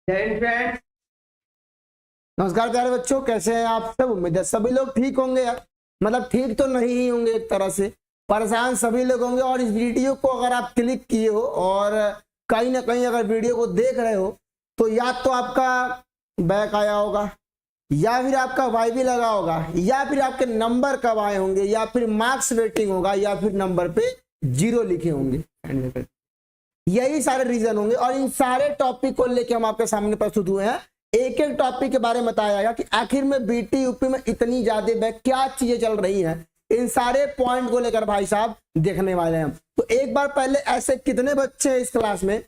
जय हिंद फ्रेंड्स। नमस्कार प्यारे बच्चों, कैसे हैं आप सब। उम्मीद है सभी लोग ठीक होंगे यार। मतलब ठीक तो नहीं ही होंगे, एक तरह से परेशान सभी लोग होंगे। और इस वीडियो को अगर आप क्लिक किए हो और कहीं ना कहीं अगर वीडियो को देख रहे हो तो या तो आपका बैक आया होगा, या फिर आपका वाईवी लगा होगा, या फिर आपके नंबर कब आए होंगे, या फिर मार्क्स वेटिंग होगा, या फिर नंबर पे 0 लिखे होंगे। यही सारे रीजन होंगे और इन सारे टॉपिक को लेकर हम आपके सामने प्रस्तुत हुए हैं। एक एक टॉपिक के बारे में बताया जाएगा कि आखिर में बीटी यूपी में इतनी ज्यादा बैक क्या चीजें चल रही हैं। इन सारे पॉइंट को लेकर भाई साहब देखने वाले हैं। तो एक बार पहले ऐसे कितने बच्चे हैं इस क्लास में,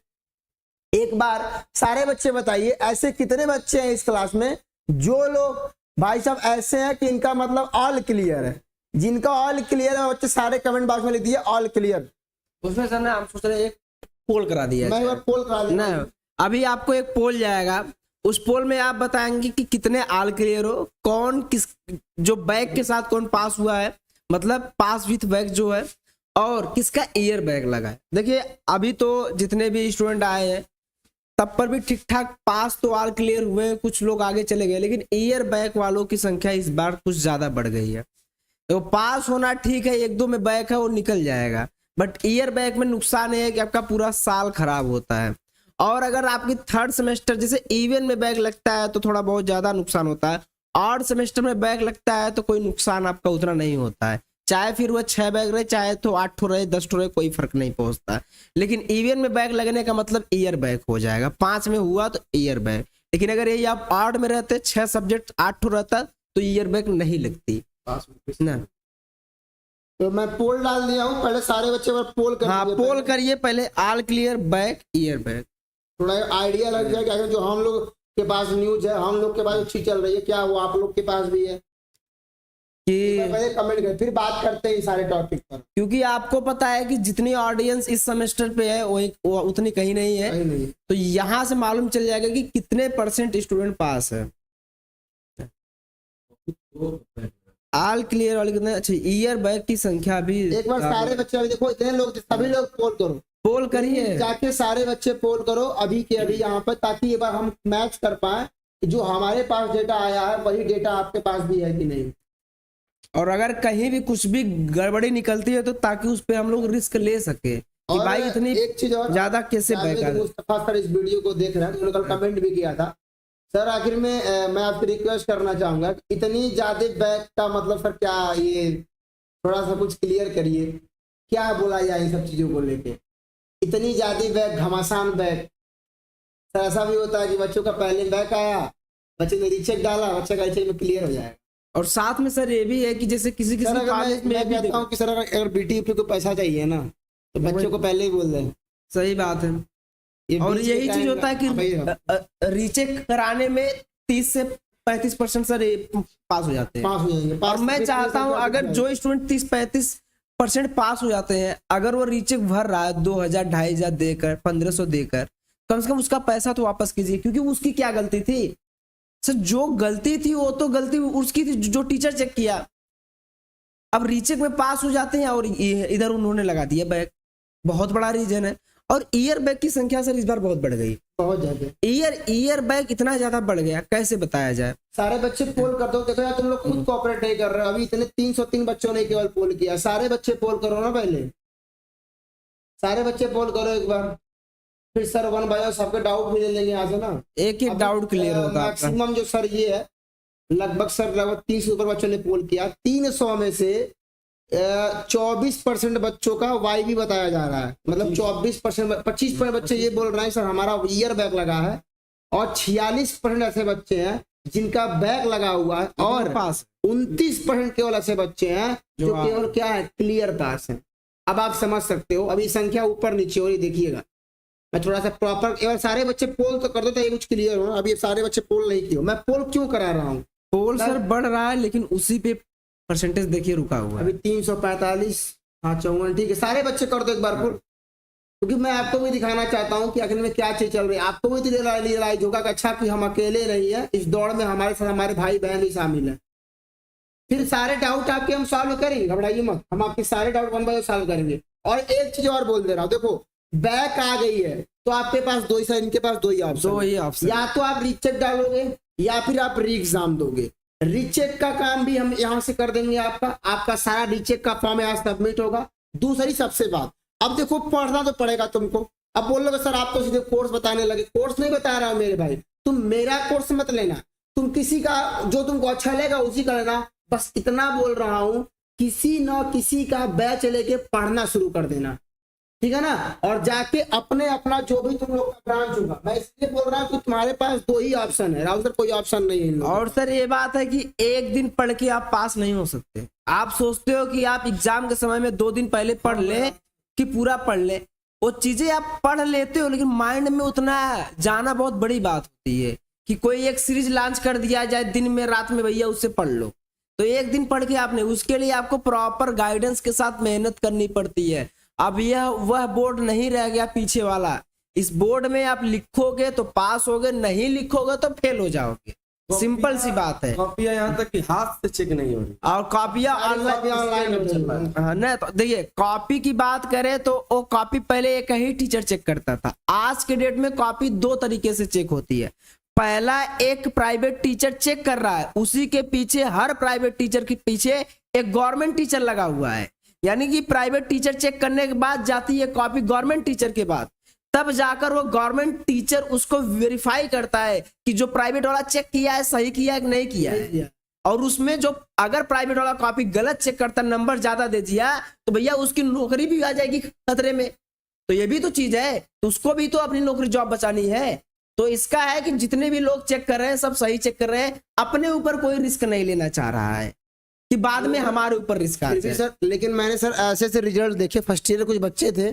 एक बार सारे बच्चे बताइए ऐसे कितने बच्चे हैं इस क्लास में जो लोग भाई साहब ऐसे हैं कि इनका मतलब ऑल क्लियर है। जिनका ऑल क्लियर है बच्चे सारे कमेंट बॉक्स में लिख दिए ऑल क्लियर। उसमें सर ना हम सोच रहे एक पोल करा दिया मैं एक बार पोल करा ना। अभी आपको एक पोल जाएगा, उस पोल में आप बताएंगे कि कितने ऑल क्लियर हो, कौन किस जो बैग के साथ कौन पास हुआ है, मतलब पास विथ बैग जो है, और किसका ईयर बैग लगा है। देखिए अभी तो जितने भी स्टूडेंट आए हैं तब पर भी ठीक ठाक पास तो ऑल क्लियर हुए हैं, कुछ लोग आगे चले गए, लेकिन ईयर बैग वालों की संख्या इस बार कुछ ज्यादा बढ़ गई है। तो पास होना ठीक है, एक दो में बैग है वो निकल जाएगा, बट ईयर बैग में नुकसान है कि आपका पूरा साल खराब होता है। और अगर आपकी थर्ड सेमेस्टर जैसे इवन में बैग लगता है तो थोड़ा बहुत ज्यादा नुकसान होता है, ऑड सेमेस्टर में बैग लगता है तो कोई नुकसान आपका उतना नहीं होता है। चाहे फिर वह 6 बैग रहे, चाहे तो 8 रहे, 10 रहे, कोई फर्क नहीं पहुंचता है। लेकिन इवन में बैग लगने का मतलब ईयर बैग हो जाएगा। 5 में हुआ तो ईयर बैग, लेकिन अगर यही आप ऑड में रहते 6 सब्जेक्ट 8 रहता तो ईयर बैग नहीं लगती ना। तो मैं पोल डाल दिया हूँ, पहले सारे बच्चे पर पोल कर। हाँ पोल करिए पहले, all clear bag year bag, थोड़ा आइडिया लग जाएगा कि जो हम लोग के पास न्यूज है, हम लोग के पास अच्छी चल रही है, क्या वो आप लोग के पास भी है कि पहले कमेंट कर, फिर बात करते हैं सारे टॉपिक पर। क्योंकि आपको पता है कि जितनी ऑडियंस इस सेमेस्टर पे है वो उतनी कहीं नहीं है, कहीं नहीं। तो यहाँ से मालूम चल जाएगा कि कितने % स्टूडेंट पास है। ऑल क्लियर वाले कितने अच्छे, ईयर बैग की संख्या भी एक बार सारे बच्चे अभी देखो इतने लोग, सभी लोग पोल करो, पोल करिए जाके सारे बच्चे पोल करो अभी के अभी यहाँ पर, ताकि ये बार हम मैच कर पाए जो हमारे पास डेटा आया है वही डेटा आपके पास भी है कि नहीं। और अगर कहीं भी कुछ भी गड़बड़ी निकलती है तो ताकि उस पे हम लोग रिस्क ले सके कि भाई इतनी एक चीज और ज्यादा कैसे बैग। मुस्तफा सर इस वीडियो को देख रहे हैं, उन्होंने कल कमेंट भी किया था। सर आखिर में मैं आपसे रिक्वेस्ट करना चाहूंगा कि इतनी ज्यादा बैग का मतलब सर क्या, ये थोड़ा सा कुछ क्लियर करिए, क्या बोला जाए इन सब चीजों को लेके। इतनी ज्यादा बैग, घमासान बैग। सर ऐसा भी होता है कि बच्चों का पहले बैग आया, बच्चे ने रीचेक डाला, बच्चे का रीचेक में क्लियर हो जाएगा। और साथ में सर ये भी है कि जैसे किसी कॉलेज में मैं कहता हूँ कि सर अगर बीटी को पैसा चाहिए ना तो बच्चों को पहले ही बोल दें। सही बात है। और यही चीज होता है कि रीचेक कराने में 30 से 35% सर पास हो जाते हैं, पास हो जाएंगे। और मैं चाहता हूं अगर जो स्टूडेंट 30-35% पास हो जाते हैं, अगर वो रीचेक भर रहा है 2000 2500 देकर 1500 देकर, कम से कम उसका पैसा तो वापस कीजिए, क्योंकि उसकी क्या गलती थी सर। जो गलती थी वो तो गलती उसकी थी जो टीचर चेक किया। अब रीचेक में पास हो जाते हैं और इधर उन्होंने लगा दिया बैग, बहुत बड़ा रीजन है। और ईयर बैग की संख्या सर इस बार बहुत बढ़ गई, बहुत ज्यादा। ईयर बैग इतना ज्यादा बढ़ गया, कैसे बताया जाए। सारे बच्चे पोल कर दो। देखो यार तुम लोग खुद कोऑपरेट नहीं कर रहे हो। अभी इतने 303 बच्चों ने केवल पोल किया। सारे बच्चे पोल करो ना, पहले सारे बच्चे पोल करो एक बार, फिर सर वन बाय सबके डाउट भी ले लेंगे यहाँ से ना। एक एक डाउट क्लियर होगा। मैक्सिमम जो सर ये है, लगभग सर लगभग 300 ऊपर बच्चों ने पोल किया। 300 में से 24% बच्चों का वाई भी बताया जा रहा है, मतलब 25% बच्चे ये बोल रहे हैं सर हमारा ईयर बैग लगा है, और 46% ऐसे बच्चे हैं जिनका बैग लगा हुआ है, और 29% केवल ऐसे बच्चे हैं जो केवल क्या है, क्लियर पास है। अब आप समझ सकते हो, अभी संख्या ऊपर नीचे हो रही, देखिएगा। मैं थोड़ा सा प्रॉपर, और सारे बच्चे पोल तो कर दो तो ये कुछ क्लियर हो। अभी सारे बच्चे पोल नहीं किए। मैं पोल क्यों करा रहा हूँ, पोल सर बढ़ रहा है लेकिन उसी पे परसेंटेज देखिए रुका हुआ है। अभी 345, हाँ 54, ठीक है। सारे बच्चे कर दो एक बार पोल, क्योंकि मैं आपको भी दिखाना चाहता हूँ कि आखिर में क्या चीज चल रही है। आपको भी रियलाइज होगा कि अच्छा कि हम अकेले नहीं है इस दौड़ में, हमारे साथ हमारे भाई बहन भी शामिल है। फिर सारे डाउट आपके हम सॉल्व करेंगे, घबराइए मत, हम आपके सारे doubt one by one solve करेंगे। और एक चीज और बोल दे रहा हूँ, देखो बैक आ गई है तो आपके पास दो ही सर, इनके पास दो ही ऑप्शन, दो ही ऑप्शन, या तो आप रीचेक डालोगे या फिर आप री एग्जाम दोगे। रीचेक का काम भी हम यहाँ से कर देंगे, आपका सारा रीचेक का फॉर्म यहाँ सबमिट होगा। दूसरी सबसे बात, अब देखो पढ़ना तो पड़ेगा तुमको। अब बोल लोगे सर आप तो सीधे कोर्स बताने लगे, कोर्स नहीं बता रहा हूँ मेरे भाई, तुम मेरा कोर्स मत लेना, तुम किसी का जो तुमको अच्छा लगेगा उसी का लेना। बस इतना बोल रहा हूँ, किसी न किसी का बैच लेके पढ़ना शुरू कर देना, ठीक है ना। और जाके अपना जो भी तुम लोग का ब्रांच होगा, मैं इसलिए बोल रहा हूँ कि तुम्हारे पास दो ही ऑप्शन है राहुल सर, कोई ऑप्शन नहीं है इन लोगों और सर ये बात है कि एक दिन पढ़ के आप पास नहीं हो सकते। आप सोचते हो कि आप एग्जाम के समय में 2 दिन पहले पढ़ ले कि पूरा पढ़ ले, वो चीजें आप पढ़ लेते हो लेकिन माइंड में उतना जाना बहुत बड़ी बात होती है कि कोई एक सीरीज लॉन्च कर दिया जाए दिन में रात में, भैया उससे पढ़ लो, तो एक दिन पढ़ के आपने, उसके लिए आपको प्रॉपर गाइडेंस के साथ मेहनत करनी पड़ती है। अब यह वह बोर्ड नहीं रह गया पीछे वाला, इस बोर्ड में आप लिखोगे तो पास होगे, नहीं लिखोगे तो फेल हो जाओगे, सिंपल सी बात है। कॉपियां यहाँ तक कि हाथ से चेक नहीं हो रही, और कॉपियां ऑनलाइन, हाँ ना, तो देखिए कॉपी की बात करें तो वो कॉपी पहले एक ही टीचर चेक करता था, आज के डेट में कॉपी 2 तरीके से चेक होती है। पहला, एक प्राइवेट टीचर चेक कर रहा है, उसी के पीछे, हर प्राइवेट टीचर के पीछे एक गवर्नमेंट टीचर लगा हुआ है, यानी कि प्राइवेट टीचर चेक करने के बाद जाती है कॉपी गवर्नमेंट टीचर के बाद, तब जाकर वो गवर्नमेंट टीचर उसको वेरीफाई करता है कि जो प्राइवेट वाला चेक किया है सही किया है कि नहीं किया है। और उसमें जो अगर प्राइवेट वाला कॉपी गलत चेक करता, नंबर ज्यादा दे दिया, तो भैया उसकी नौकरी भी आ जाएगी खतरे में। तो ये भी तो चीज है, तो उसको भी तो अपनी नौकरी जॉब बचानी है। तो इसका है कि जितने भी लोग चेक कर रहे हैं सब सही चेक कर रहे हैं, अपने ऊपर कोई रिस्क नहीं लेना चाह रहा है कि बाद में हमारे ऊपर रिस्क आ जाए। सर लेकिन मैंने सर ऐसे ऐसे रिजल्ट देखे, फर्स्ट ईयर कुछ बच्चे थे,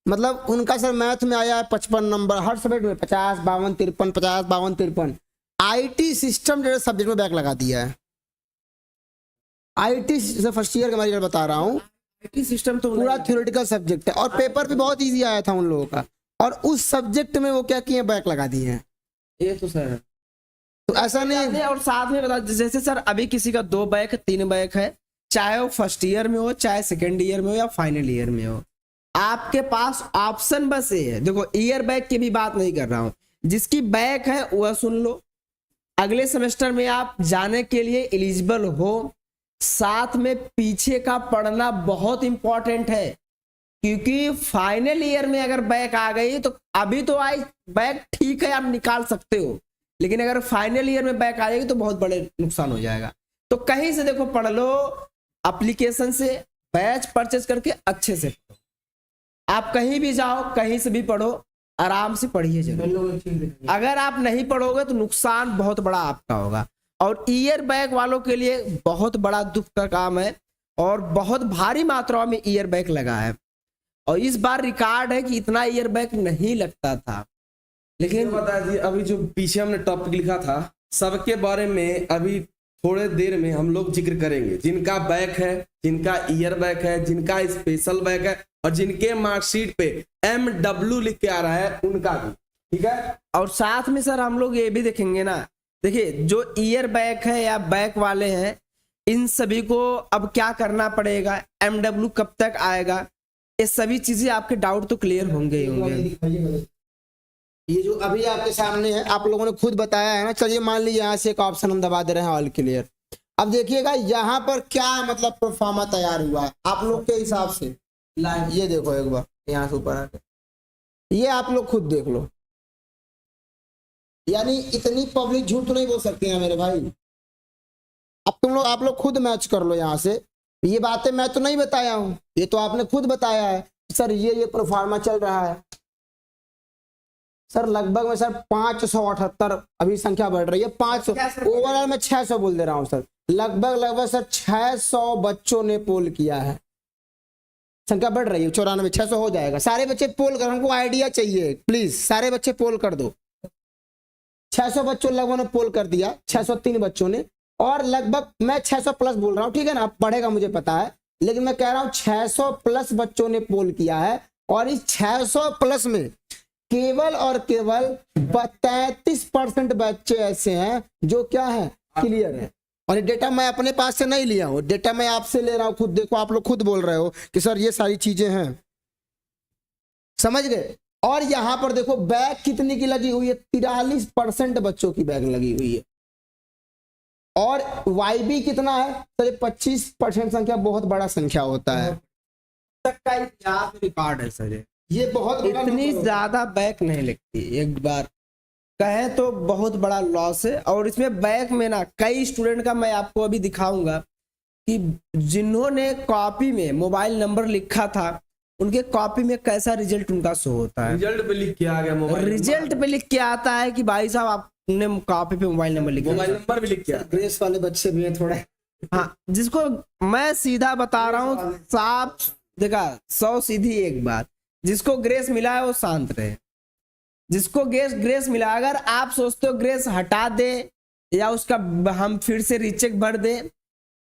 मतलब उनका सर मैथ में आया है 55 नंबर, हर सब्जेक्ट में 50, 52, 53, 50, 52, 53। आईटी सिस्टम जैसे सब्जेक्ट में बैक लगा दिया है। आईटी से फर्स्ट ईयर का मैं रिजल्ट बता रहा हूँ, आईटी सिस्टम तो पूरा थ्योरेटिकल सब्जेक्ट है और पेपर भी बहुत इजी आया था उन लोगों का, और उस सब्जेक्ट में वो क्या किए, बैक लगा दिए हैं। ये तो सर, तो ऐसा नहीं। और साथ में बता, जैसे सर अभी किसी का 2 बैक 3 बैक है, चाहे वो फर्स्ट ईयर में हो, चाहे सेकेंड ईयर में हो, या फाइनल ईयर में हो, आपके पास ऑप्शन बस ये है। देखो ईयर बैक की भी बात नहीं कर रहा हूं, जिसकी बैक है वह सुन लो, अगले सेमेस्टर में आप जाने के लिए एलिजिबल हो। साथ में पीछे का पढ़ना बहुत इंपॉर्टेंट है, क्योंकि फाइनल ईयर में अगर बैक आ गई तो अभी तो आई बैक ठीक है, आप निकाल सकते हो, लेकिन अगर फाइनल ईयर में बैक आ जाएगी तो बहुत बड़े नुकसान हो जाएगा। तो कहीं से देखो पढ़ लो, एप्लीकेशन से बैच परचेज करके अच्छे से पढ़ो, आप कहीं भी जाओ कहीं से भी पढ़ो, आराम से पढ़िए जरूर। अगर आप नहीं पढ़ोगे तो नुकसान बहुत बड़ा आपका होगा। और ईयर बैक वालों के लिए बहुत बड़ा दुख का काम है, और बहुत भारी मात्रा में ईयर बैक लगा है, और इस बार रिकॉर्ड है कि इतना ईयर बैक नहीं लगता था। लेकिन बता दिए, अभी जो पीछे हमने टॉपिक लिखा था सबके बारे में अभी थोड़े देर में हम लोग जिक्र करेंगे, जिनका बैक है, जिनका ईयर बैक है, जिनका स्पेशल बैक है, और जिनके मार्कशीट पे MW लिख के आ रहा है उनका भी, ठीक है। और साथ में सर हम लोग ये भी देखेंगे ना, देखिए जो ईयर बैक है या बैक वाले हैं, इन सभी को अब क्या करना पड़ेगा, MW कब तक आएगा, ये सभी चीजें आपके डाउट तो क्लियर होंगे ही होंगे। ये जो अभी आपके सामने है, आप लोगों ने खुद बताया है ना। चलिए मान लीजिए यहाँ से एक ऑप्शन हम दबा दे रहे हैं, ऑल क्लियर। अब देखिएगा यहाँ पर क्या मतलब प्रोफार्मा तैयार हुआ है आप लोग के हिसाब से। ये देखो एक बार यहाँ से ऊपर आके, ये आप लोग खुद देख लो। यानी इतनी पब्लिक झूठ तो नहीं बोल सकती है मेरे भाई। अब तुम लोग आप लोग खुद मैच कर लो यहाँ से। ये बातें मैं तो नहीं बताया हूँ, ये तो आपने खुद बताया है सर ये प्रोफार्मा चल रहा है। सर लगभग में सर 578 अभी संख्या बढ़ रही है, 500 ओवरऑल में 600 बोल दे रहा हूँ सर। लगभग सर 600 बच्चों ने पोल किया है, संख्या बढ़ रही है, 94 600 हो जाएगा। सारे बच्चे पोल कर, हमको आइडिया चाहिए प्लीज, सारे बच्चे पोल कर दो। 600 बच्चों लगभग ने पोल कर दिया, 603 बच्चों ने, और लगभग मैं 600 प्लस बोल रहा हूँ, ठीक है ना, बढ़ेगा मुझे पता है, लेकिन मैं कह रहा हूँ 600 प्लस बच्चों ने पोल किया है। और इस 600 प्लस में केवल और केवल 33% बच्चे ऐसे हैं जो क्या है, क्लियर है। और ये डेटा मैं अपने पास से नहीं लिया हूँ, डेटा मैं आपसे ले रहा हूँ खुद। देखो आप लोग खुद बोल रहे हो कि सर ये सारी चीजें हैं। समझ गए। और यहाँ पर देखो बैक कितनी की लगी हुई है, 43% बच्चों की बैक लगी हुई है। और YB कितना है सर, 25% संख्या बहुत बड़ा संख्या होता है। तक का इतिहास रिकॉर्ड है सर, ये बहुत बड़ा इतनी नंबर होता है। ज्यादा बैक नहीं लगती, एक बार कहें तो बहुत बड़ा लॉस है। और इसमें बैक में ना कई स्टूडेंट का मैं आपको अभी दिखाऊंगा कि जिन्होंने कॉपी में मोबाइल नंबर लिखा था उनके कॉपी में कैसा रिजल्ट उनका शो होता है। रिजल्ट पे लिख के आ गया मोबाइल रिजल्ट पे लिख के आता है कि भाई साहब आपने कॉपी पे मोबाइल नंबर लिखा। मोबाइल नंबर भी लिख के ग्रेस वाले बच्चे भी हैं थोड़े। हाँ, जिसको मैं सीधा बता रहा हूँ, साफ देखा 100 सीधी एक बात, जिसको ग्रेस मिला है वो शांत रहे। जिसको ग्रेस मिला, अगर आप सोचते हो ग्रेस हटा दे या उसका हम फिर से रीचेक भर दे,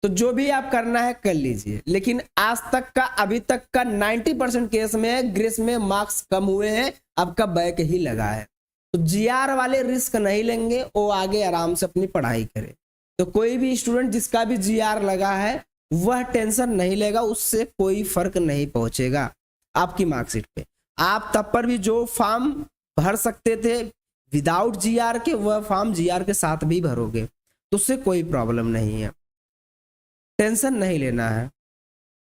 तो जो भी आप करना है कर लीजिए। लेकिन आज तक का अभी तक का 90% केस में ग्रेस में मार्क्स कम हुए हैं, आपका बैक ही लगा है। तो GR वाले रिस्क नहीं लेंगे, वो आगे आराम से अपनी पढ़ाई करे। तो कोई भी स्टूडेंट जिसका भी GR लगा है वह टेंशन नहीं लेगा, उससे कोई फर्क नहीं पहुंचेगा आपकी मार्कशीट पे। आप तब पर भी जो फॉर्म भर सकते थे विदाउट GR के, वह फॉर्म GR के साथ भी भरोगे, तो उससे कोई प्रॉब्लम नहीं है, टेंशन नहीं लेना है।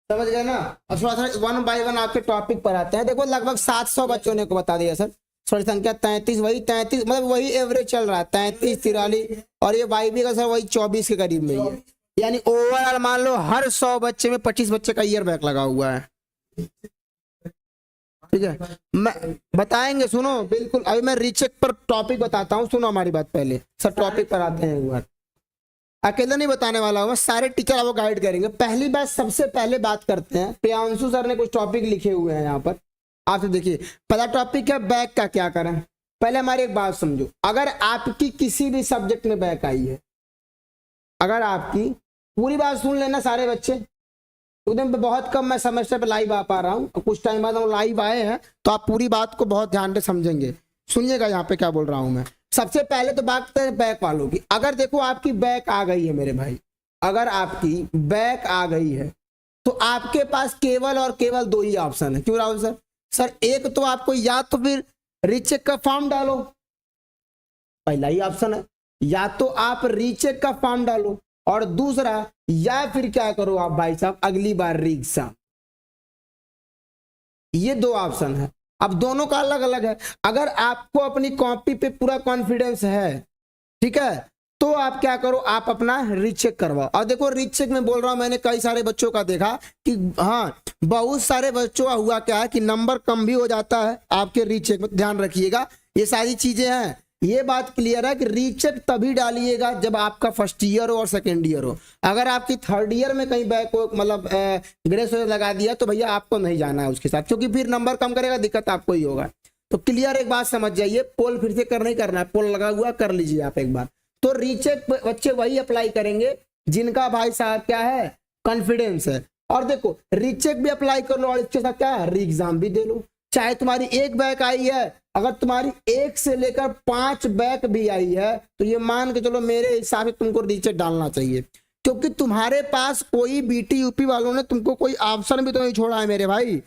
समझ गए ना। और थोड़ा सा 1 बाय 1 आपके टॉपिक पर आते हैं। देखो लगभग 700 बच्चों ने को बता दिया सर। सॉरी संख्या 33, वही 33 मतलब वही एवरेज चल रहा है, 33, 43 और ये YB का सर वही 24 के करीब में ही है। यानी ओवरऑल मान लो हर 100 बच्चे में 25 बच्चे का ईयर बैक लगा हुआ है। ठीक है, मैं बताएंगे, सुनो बिल्कुल। अभी मैं रीचेक पर टॉपिक बताता हूँ, सुनो हमारी बात पहले। सर टॉपिक पर आते हैं एक बार, अकेला नहीं बताने वाला हूँ, सारे टीचर आपको गाइड करेंगे। पहली बात, सबसे पहले बात करते हैं, प्रियांशु सर ने कुछ टॉपिक लिखे हुए हैं यहाँ पर, आप देखिए। पहला टॉपिक है बैक का क्या करें। पहले हमारी एक बात समझो, अगर आपकी किसी भी सब्जेक्ट में बैक आई है, अगर आपकी, पूरी बात सुन लेना सारे बच्चे, उधर बहुत कम मैं सेमेस्टर पे लाइव आ पा रहा हूँ, कुछ टाइम बाद हम लाइव आए हैं तो आप पूरी बात को बहुत ध्यान से समझेंगे। सुनिएगा यहाँ पे क्या बोल रहा हूँ मैं। सबसे पहले तो बात करें बैक वालों की। अगर देखो आपकी बैक आ गई है मेरे भाई, अगर आपकी बैक आ गई है तो आपके पास केवल और केवल 2 ही ऑप्शन है। क्यों राहुल सर? सर एक तो आपको या तो फिर रीचेक का फॉर्म डालो, पहला ही ऑप्शन है, या तो आप रीचेक का फॉर्म डालो, और दूसरा या फिर क्या करो आप भाई साहब अगली बार री एग्जाम। ये 2 ऑप्शन है। अब दोनों का अलग अलग है। अगर आपको अपनी कॉपी पे पूरा कॉन्फिडेंस है, ठीक है, तो आप क्या करो, आप अपना रीचेक करवाओ। और देखो रीचेक में बोल रहा हूं, मैंने कई सारे बच्चों का देखा कि हाँ, बहुत सारे बच्चों का हुआ क्या है कि नंबर कम भी हो जाता है आपके रीचेक में। ध्यान रखिएगा, ये सारी चीजें हैं। ये बात क्लियर है कि रीचेक तभी डालिएगा जब आपका फर्स्ट ईयर हो और सेकेंड ईयर हो। अगर आपकी थर्ड ईयर में कहीं बैक हो, मतलब ग्रेस लगा दिया, तो भैया आपको नहीं जाना है उसके साथ, क्योंकि फिर नंबर कम करेगा, दिक्कत आपको ही होगा। तो क्लियर एक बात समझ जाइए, पोल फिर से नहीं करना है, पोल लगा हुआ कर लीजिए आप एक बार। तो रीचेक बच्चे वही अप्लाई करेंगे जिनका भाई साहब क्या है, कॉन्फिडेंस है। और देखो रीचेक भी अप्लाई कर लो और इसके साथ क्या है, री एग्जाम भी दे लो। चाहे तुम्हारी 1 बैक आई है, अगर तुम्हारी 1 से लेकर 5 बैक भी आई है, तो ये मान के चलो मेरे हिसाब से तुमको रीचेक डालना चाहिए, क्योंकि तुम्हारे पास कोई BT UP वालों ने तुमको कोई ऑप्शन भी तो नहीं छोड़ा है मेरे भाई।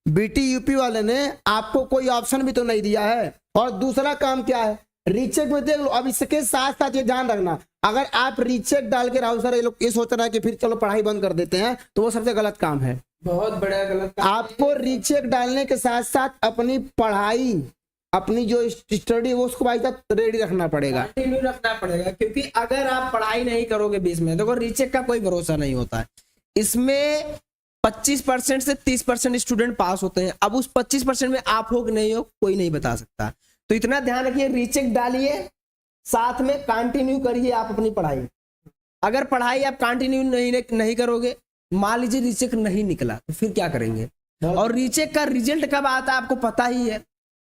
BT UP वाले ने आपको कोई ऑप्शन भी तो नहीं दिया है। और दूसरा काम क्या है, रीचेक में देख लो। अब इसके साथ साथ ये ध्यान रखना, अगर आप रीचेक डाल के राहुल सर ये लोग ये सोच रहे हैं कि फिर चलो पढ़ाई बंद कर देते हैं, तो वो सबसे गलत काम है, बहुत बड़ा गलत काम। आपको रीचेक डालने के साथ साथ अपनी पढ़ाई, अपनी जो स्टडी वो उसको भाई साहब रेडी रखना पड़ेगा, कंटिन्यू रखना पड़ेगा। क्योंकि अगर आप पढ़ाई नहीं करोगे बीच में, देखो रीचेक का कोई भरोसा नहीं होता है। इसमें 25% से 30% स्टूडेंट पास होते हैं। अब उस 25% में आप हो कि नहीं हो, कोई नहीं बता सकता। तो इतना ध्यान रखिए, रीचेक डालिए, साथ में कंटिन्यू करिए आप अपनी पढ़ाई। अगर पढ़ाई आप कंटिन्यू नहीं करोगे, मान लीजिए रीचेक नहीं निकला, तो फिर क्या करेंगे? और रीचेक का रिजल्ट कब आता है आपको पता ही है।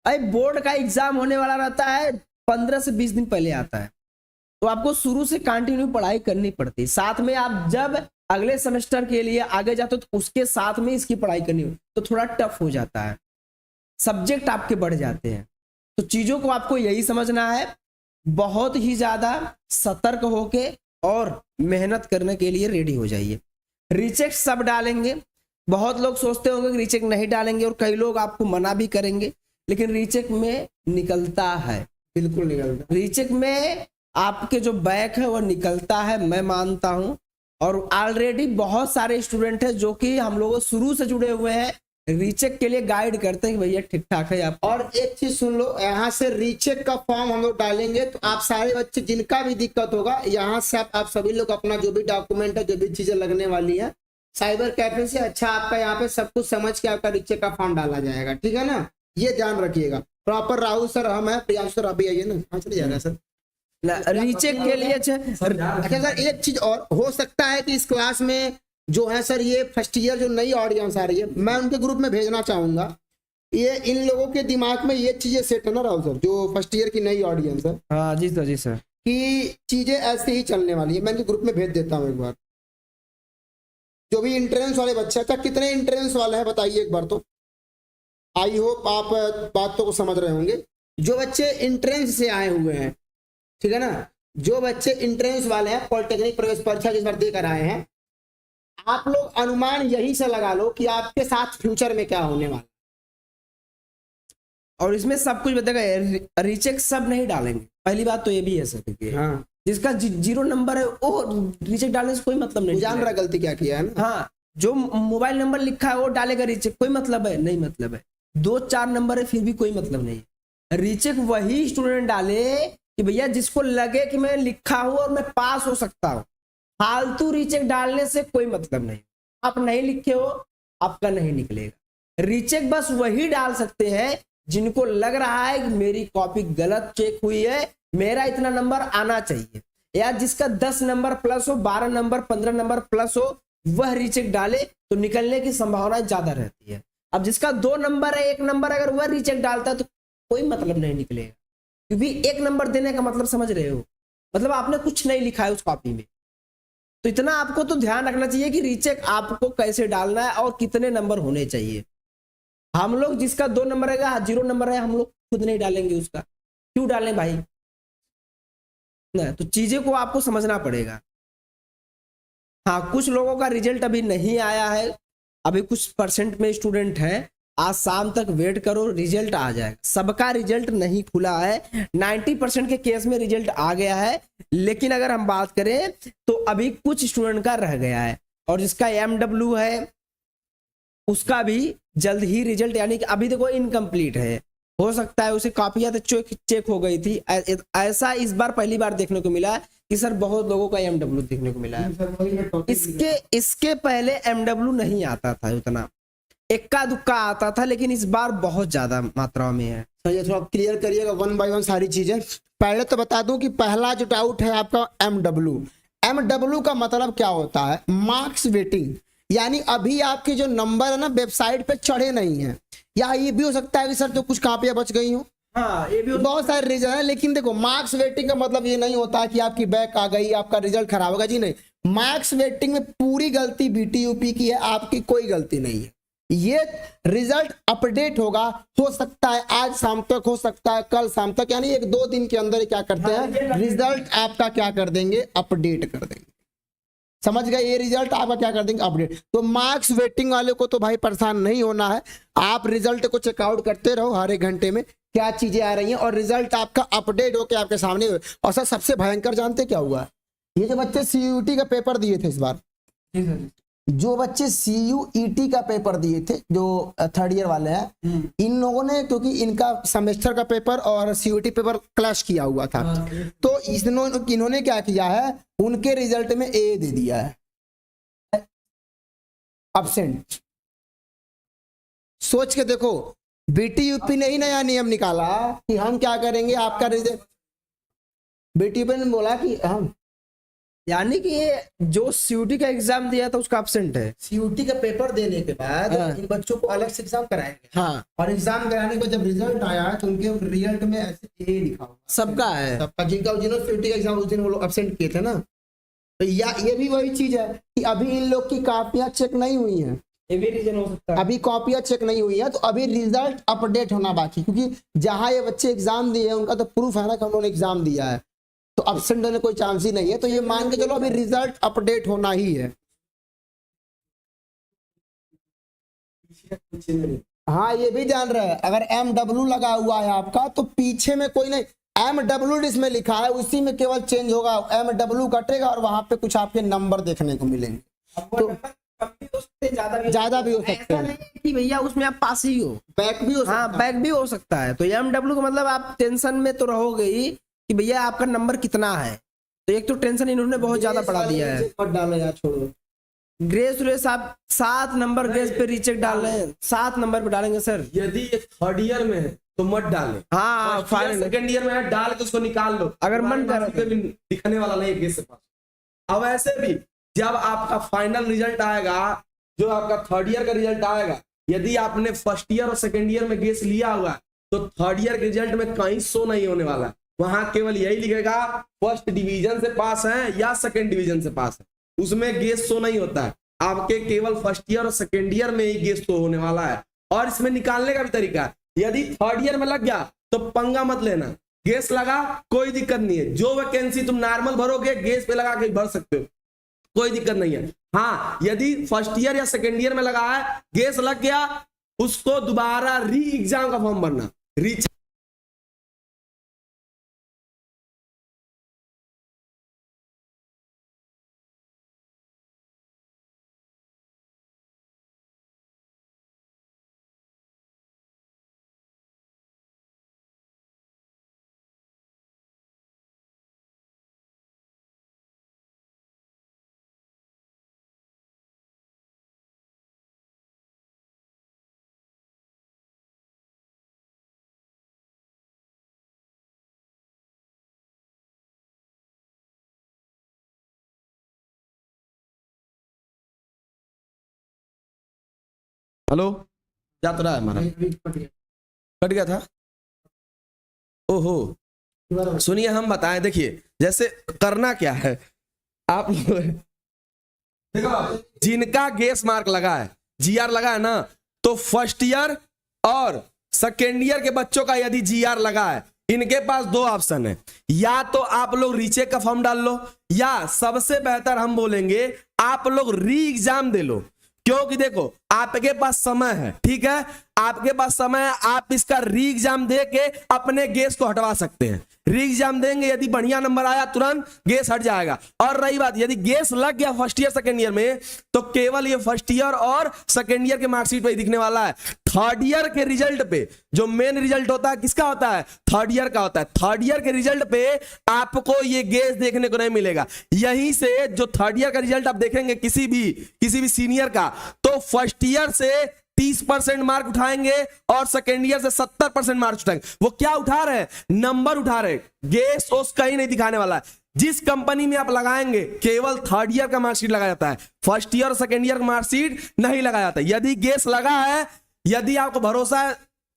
अरे बोर्ड का एग्जाम होने वाला रहता है 15 से 20 दिन पहले आता है, तो आपको शुरू से कंटिन्यू पढ़ाई करनी पड़ती है। साथ में आप जब अगले सेमेस्टर के लिए आगे जाते हो तो उसके साथ में इसकी पढ़ाई करनी हो, तो थोड़ा टफ हो जाता है, सब्जेक्ट आपके बढ़ जाते हैं। तो चीजों को आपको यही समझना है, बहुत ही ज्यादा सतर्क होके और मेहनत करने के लिए रेडी हो जाइए। रीचेक सब डालेंगे, बहुत लोग सोचते होंगे कि रीचेक नहीं डालेंगे और कई लोग आपको मना भी करेंगे, लेकिन रीचेक में निकलता है, बिल्कुल निकलता रीचेक में आपके जो बैक है वो निकलता है, मैं मानता हूं। और ऑलरेडी बहुत सारे स्टूडेंट हैं जो कि हम लोगों शुरू से जुड़े हुए हैं, रीचेक के लिए गाइड करते हैं कि भैया ठीक ठाक है आप। और एक चीज सुन लो, यहाँ से रीचेक का फॉर्म हम लोग डालेंगे तो आप सारे बच्चे जिनका भी दिक्कत होगा, यहाँ से आप सभी लोग अपना जो भी डॉक्यूमेंट है, जो भी चीजें लगने वाली है, साइबर कैफे से अच्छा आपका यहाँ पे सब कुछ समझ के आपका रीचेक का फॉर्म डाला जाएगा, ठीक है ना, ये ध्यान रखिएगा। प्रॉपर राहुल सर हम है, प्रियांशु सर अभी आइए ना, हाँ चले जाएगा सर। रीचेक के लिए अच्छा सर, एक चीज और हो सकता है कि इस क्लास में जो है सर, ये फर्स्ट ईयर जो नई ऑडियंस आ रही है, मैं उनके ग्रुप में भेजना चाहूंगा। ये इन लोगों के दिमाग में ये चीजें सेट है ना राहुल सर, जो फर्स्ट ईयर की नई ऑडियंस है, हाँ जी सर, जी सर, कि चीजें ऐसे ही चलने वाली है। मैं इनके ग्रुप में भेज देता हूँ एक बार। जो भी इंट्रेंस वाले बच्चे, अच्छा कितने इंट्रेंस वाले हैं बताइए एक बार तो, आई होप आप बातों को समझ रहे होंगे। जो बच्चे इंट्रेंस से आए हुए हैं, ठीक है ना, जो बच्चे इंट्रेंस वाले हैं, पॉलिटेक्निक प्रवेश परीक्षा जिस बार देकर आए हैं, आप लोग अनुमान यही से लगा लो कि आपके साथ फ्यूचर में क्या होने वाला। और इसमें सब कुछ बताएगा, रीचेक सब नहीं डालेंगे, पहली बात तो ये भी है सर, देखिए हाँ, जिसका 0 नंबर है वो रीचेक डालने से कोई मतलब नहीं, जान रहा गलती क्या किया है ना। हाँ, जो मोबाइल नंबर लिखा है वो डालेगा रीचेक, कोई मतलब है नहीं, मतलब है 2-4 नंबर है फिर भी कोई मतलब नहीं है। रीचेक वही स्टूडेंट डाले कि भैया जिसको लगे कि मैं लिखा हूं और मैं पास हो सकता हूं। फालतू रीचेक डालने से कोई मतलब नहीं, आप नहीं लिखे हो आपका नहीं निकलेगा। रीचेक बस वही डाल सकते हैं जिनको लग रहा है कि मेरी कॉपी गलत चेक हुई है, मेरा इतना नंबर आना चाहिए, या जिसका 10 नंबर प्लस हो, 12 नंबर 15 नंबर प्लस हो, वह रीचेक डाले तो निकलने की संभावना ज्यादा रहती है। अब जिसका 2 नंबर है 1 नंबर, अगर वह रीचेक डालता है तो कोई मतलब नहीं निकलेगा, क्योंकि 1 नंबर देने का मतलब समझ रहे हो, मतलब आपने कुछ नहीं लिखा है उस कॉपी में। तो इतना आपको तो ध्यान रखना चाहिए कि रीचेक आपको कैसे डालना है और कितने नंबर होने चाहिए। हम लोग जिसका 2 नंबर है, 0 नंबर है, हम लोग खुद नहीं डालेंगे उसका, क्यों डालें भाई ना। तो चीजें को आपको समझना पड़ेगा। हाँ, कुछ लोगों का रिजल्ट अभी नहीं आया है, अभी कुछ परसेंट में स्टूडेंट हैं, आज शाम तक वेट करो, रिजल्ट आ जाएगा। सबका रिजल्ट नहीं खुला है, 90% के केस में रिजल्ट आ गया है, लेकिन अगर हम बात करें तो अभी कुछ स्टूडेंट का रह गया है, और जिसका MW है उसका भी जल्द ही रिजल्ट, यानी कि अभी देखो इनकम्प्लीट है, हो सकता है उसे कॉपियां तो चेक हो गई थी। ऐसा इस बार पहली बार देखने को मिला कि सर बहुत लोगों का MW देखने को मिला है। इसके पहले MW नहीं आता था, उतना इक्का दुक्का आता था, लेकिन इस बार बहुत ज्यादा मात्रा में है। ये थोड़ा क्लियर करिएगा 1 बाय 1 सारी चीजें। पहले तो बता दूं कि पहला जो डाउट है आपका MW का मतलब क्या होता है, मार्क्स वेटिंग, यानी अभी आपके जो नंबर है ना वेबसाइट पे चढ़े नहीं है, या ये भी हो सकता है कि सर जो कुछ कॉपियां बच गई हो, हाँ ये भी बहुत सारे रीजन है। लेकिन देखो, मार्क्स वेटिंग का मतलब ये नहीं होता कि आपकी बैक आ गई, आपका रिजल्ट खराब होगा, जी नहीं। मार्क्स वेटिंग में पूरी गलती BTUP की है, आपकी कोई गलती नहीं है। ये रिजल्ट अपडेट होगा, हो सकता है आज शाम तक, हो सकता है कल शाम तक, यानी 1-2 दिन के अंदर क्या करते हैं, रिजल्ट आपका क्या कर देंगे, अपडेट कर देंगे। समझ गए, ये रिजल्ट आपका क्या कर देंगे, अपडेट। तो मार्क्स वेटिंग वाले को तो भाई परेशान नहीं होना है, आप रिजल्ट को चेकआउट करते रहो हर एक घंटे में क्या चीजें आ रही हैं, और रिजल्ट आपका अपडेट होकर आपके सामने। और सर सबसे भयंकर जानते क्या हुआ, ये जो बच्चे CUET का पेपर दिए थे इस बार, जो बच्चे CUET का पेपर दिए थे, जो 3rd ईयर वाले हैं, इन लोगों ने, क्योंकि इनका सेमेस्टर का पेपर और CUET पेपर क्लैश किया हुआ था, तो इन्होंने क्या किया है, उनके रिजल्ट में A दे दिया है, एब्सेंट। सोच के देखो, BTUP ने ही नया नियम निकाला कि हम क्या करेंगे, आपका रिजल्ट, BTUP ने बोला कि हम, यानी कि ये जो CUET का एग्जाम दिया था उसका एब्सेंट है। CUET का पेपर देने के बाद इन बच्चों को अलग से एग्जाम कराएंगे, हाँ, और एग्जाम कराने के बाद जब रिजल्ट आया है तो उनके रिजल्ट में ऐसे A लिखा हुआ सबका है, सबका, जिन्होंने CUET का एग्जाम उस दिन वो लोग एब्सेंट किए थे ना। तो ये भी वही चीज है कि अभी इन लोग की कॉपियां चेक नहीं हुई हैं, ये भी रीजन हो सकता है। अभी कॉपियां चेक नहीं हुई है, तो अभी रिजल्ट अपडेट होना बाकी, क्योंकि जहां ये बच्चे एग्जाम दिए हैं उनका तो प्रूफ है ना कि उन्होंने एग्जाम दिया है, तो एब्सेंट होने कोई चांस ही नहीं है। तो ये मान के चलो अभी रिजल्ट अपडेट होना ही है। पीछे में नहीं। हाँ ये भी जान रहे हैं, अगर MW लगा हुआ है आपका तो पीछे में कोई नहीं, MW इसमें लिखा है, उसी में केवल चेंज होगा, MW कटेगा और वहां पे कुछ आपके नंबर देखने को मिलेंगे। तो ज्यादा भी हो सकते ऐसा हैं, नहीं है कि भैया उसमें आप पास ही हो, बैक भी हो सकता हाँ बैक भी हो सकता है। तो MW का मतलब आप टेंशन में तो रहोगे ही कि भैया आपका नंबर कितना है। तो एक तो टेंशन इन्होंने बहुत ज्यादा बढ़ा दिया है। मत डालो यार, छोड़ो। ग्रेस व्रेस आप 7 नंबर ग्रेस पे रीचेक डाल रहे हैं, 7 नंबर पे डालेंगे सर। यदि ये थर्ड ईयर में है तो मत डाले, हाँ फाइनल सेकंड ईयर में है डाल के उसको निकाल लो, अगर मन तुम्हारे करे मार्क्स पे भी दिखने वाला नहीं है गेस से पास। अब ऐसे भी जब आपका फाइनल रिजल्ट आएगा, जो आपका थर्ड ईयर का रिजल्ट आएगा, यदि आपने फर्स्ट ईयर और सेकंड ईयर में गेस लिया हुआ है तो थर्ड ईयर के रिजल्ट में कहीं शो नहीं होने वाला है। वहां केवल यही लिखेगा फर्स्ट डिवीजन से पास है या सेकंड डिवीजन से पास है, उसमें गेस शो नहीं होता है। आपके केवल फर्स्ट ईयर और सेकंड ईयर में ही गेस शो होने वाला है। और इसमें निकालने का भी तरीका है, यदि थर्ड ईयर में लग गया तो पंगा मत लेना, गेस लगा कोई दिक्कत नहीं है, जो वैकेंसी तुम नॉर्मल भरोगे गेस पे लगा के भर सकते हो, कोई दिक्कत नहीं है। हाँ यदि फर्स्ट ईयर या सेकंड ईयर में लगा है, गेस लग गया, उसको दोबारा री एग्जाम का फॉर्म भरना, री। हेलो, क्या तो रहा है हमारा, कट गया था। ओहो, सुनिए हम बताएं, देखिए जैसे करना क्या है, आप देखो जिनका गेस मार्क लगा है, GR लगा है ना, तो फर्स्ट ईयर और सेकेंड ईयर के बच्चों का यदि GR लगा है, इनके पास 2 ऑप्शन है, या तो आप लोग रीचेक का फॉर्म डाल लो, या सबसे बेहतर हम बोलेंगे आप लोग री एग्जाम दे लो। क्योंकि देखो आपके पास समय है, ठीक है, आपके पास समय है, आप इसका री एग्जाम दे के अपने गेस को हटवा सकते हैं। री एग्जाम देंगे, यदि बढ़िया नंबर आया तुरंत गेस हट जाएगा। और रही बात यदि गेस लग गया फर्स्ट ईयर सेकंड ईयर में, तो केवल ये फर्स्ट ईयर और सेकंड ईयर के मार्कशीट पे ही दिखने वाला है। थर्ड ईयर के रिजल्ट पे जो मेन रिजल्ट होता है किसका होता है, थर्ड ईयर का होता है। थर्ड ईयर के रिजल्ट पे आपको ये गेस देखने को नहीं मिलेगा। यहीं से जो थर्ड ईयर का रिजल्ट आप देखेंगे किसी भी सीनियर का, तो फर्स्ट ईयर से 30% मार्क उठाएंगे और सेकेंड ईयर से 70% मार्क उठाएंगे। वो क्या उठा रहे हैं, नंबर उठा रहे हैं, गेस ओस कहीं नहीं दिखाने वाला है। जिस कंपनी में आप लगाएंगे केवल थर्ड ईयर का मार्कशीट लगाया जाता है, फर्स्ट ईयर और सेकेंड ईयर का मार्कशीट नहीं लगाया जाता। यदि गेस लगा है, यदि आपको भरोसा है,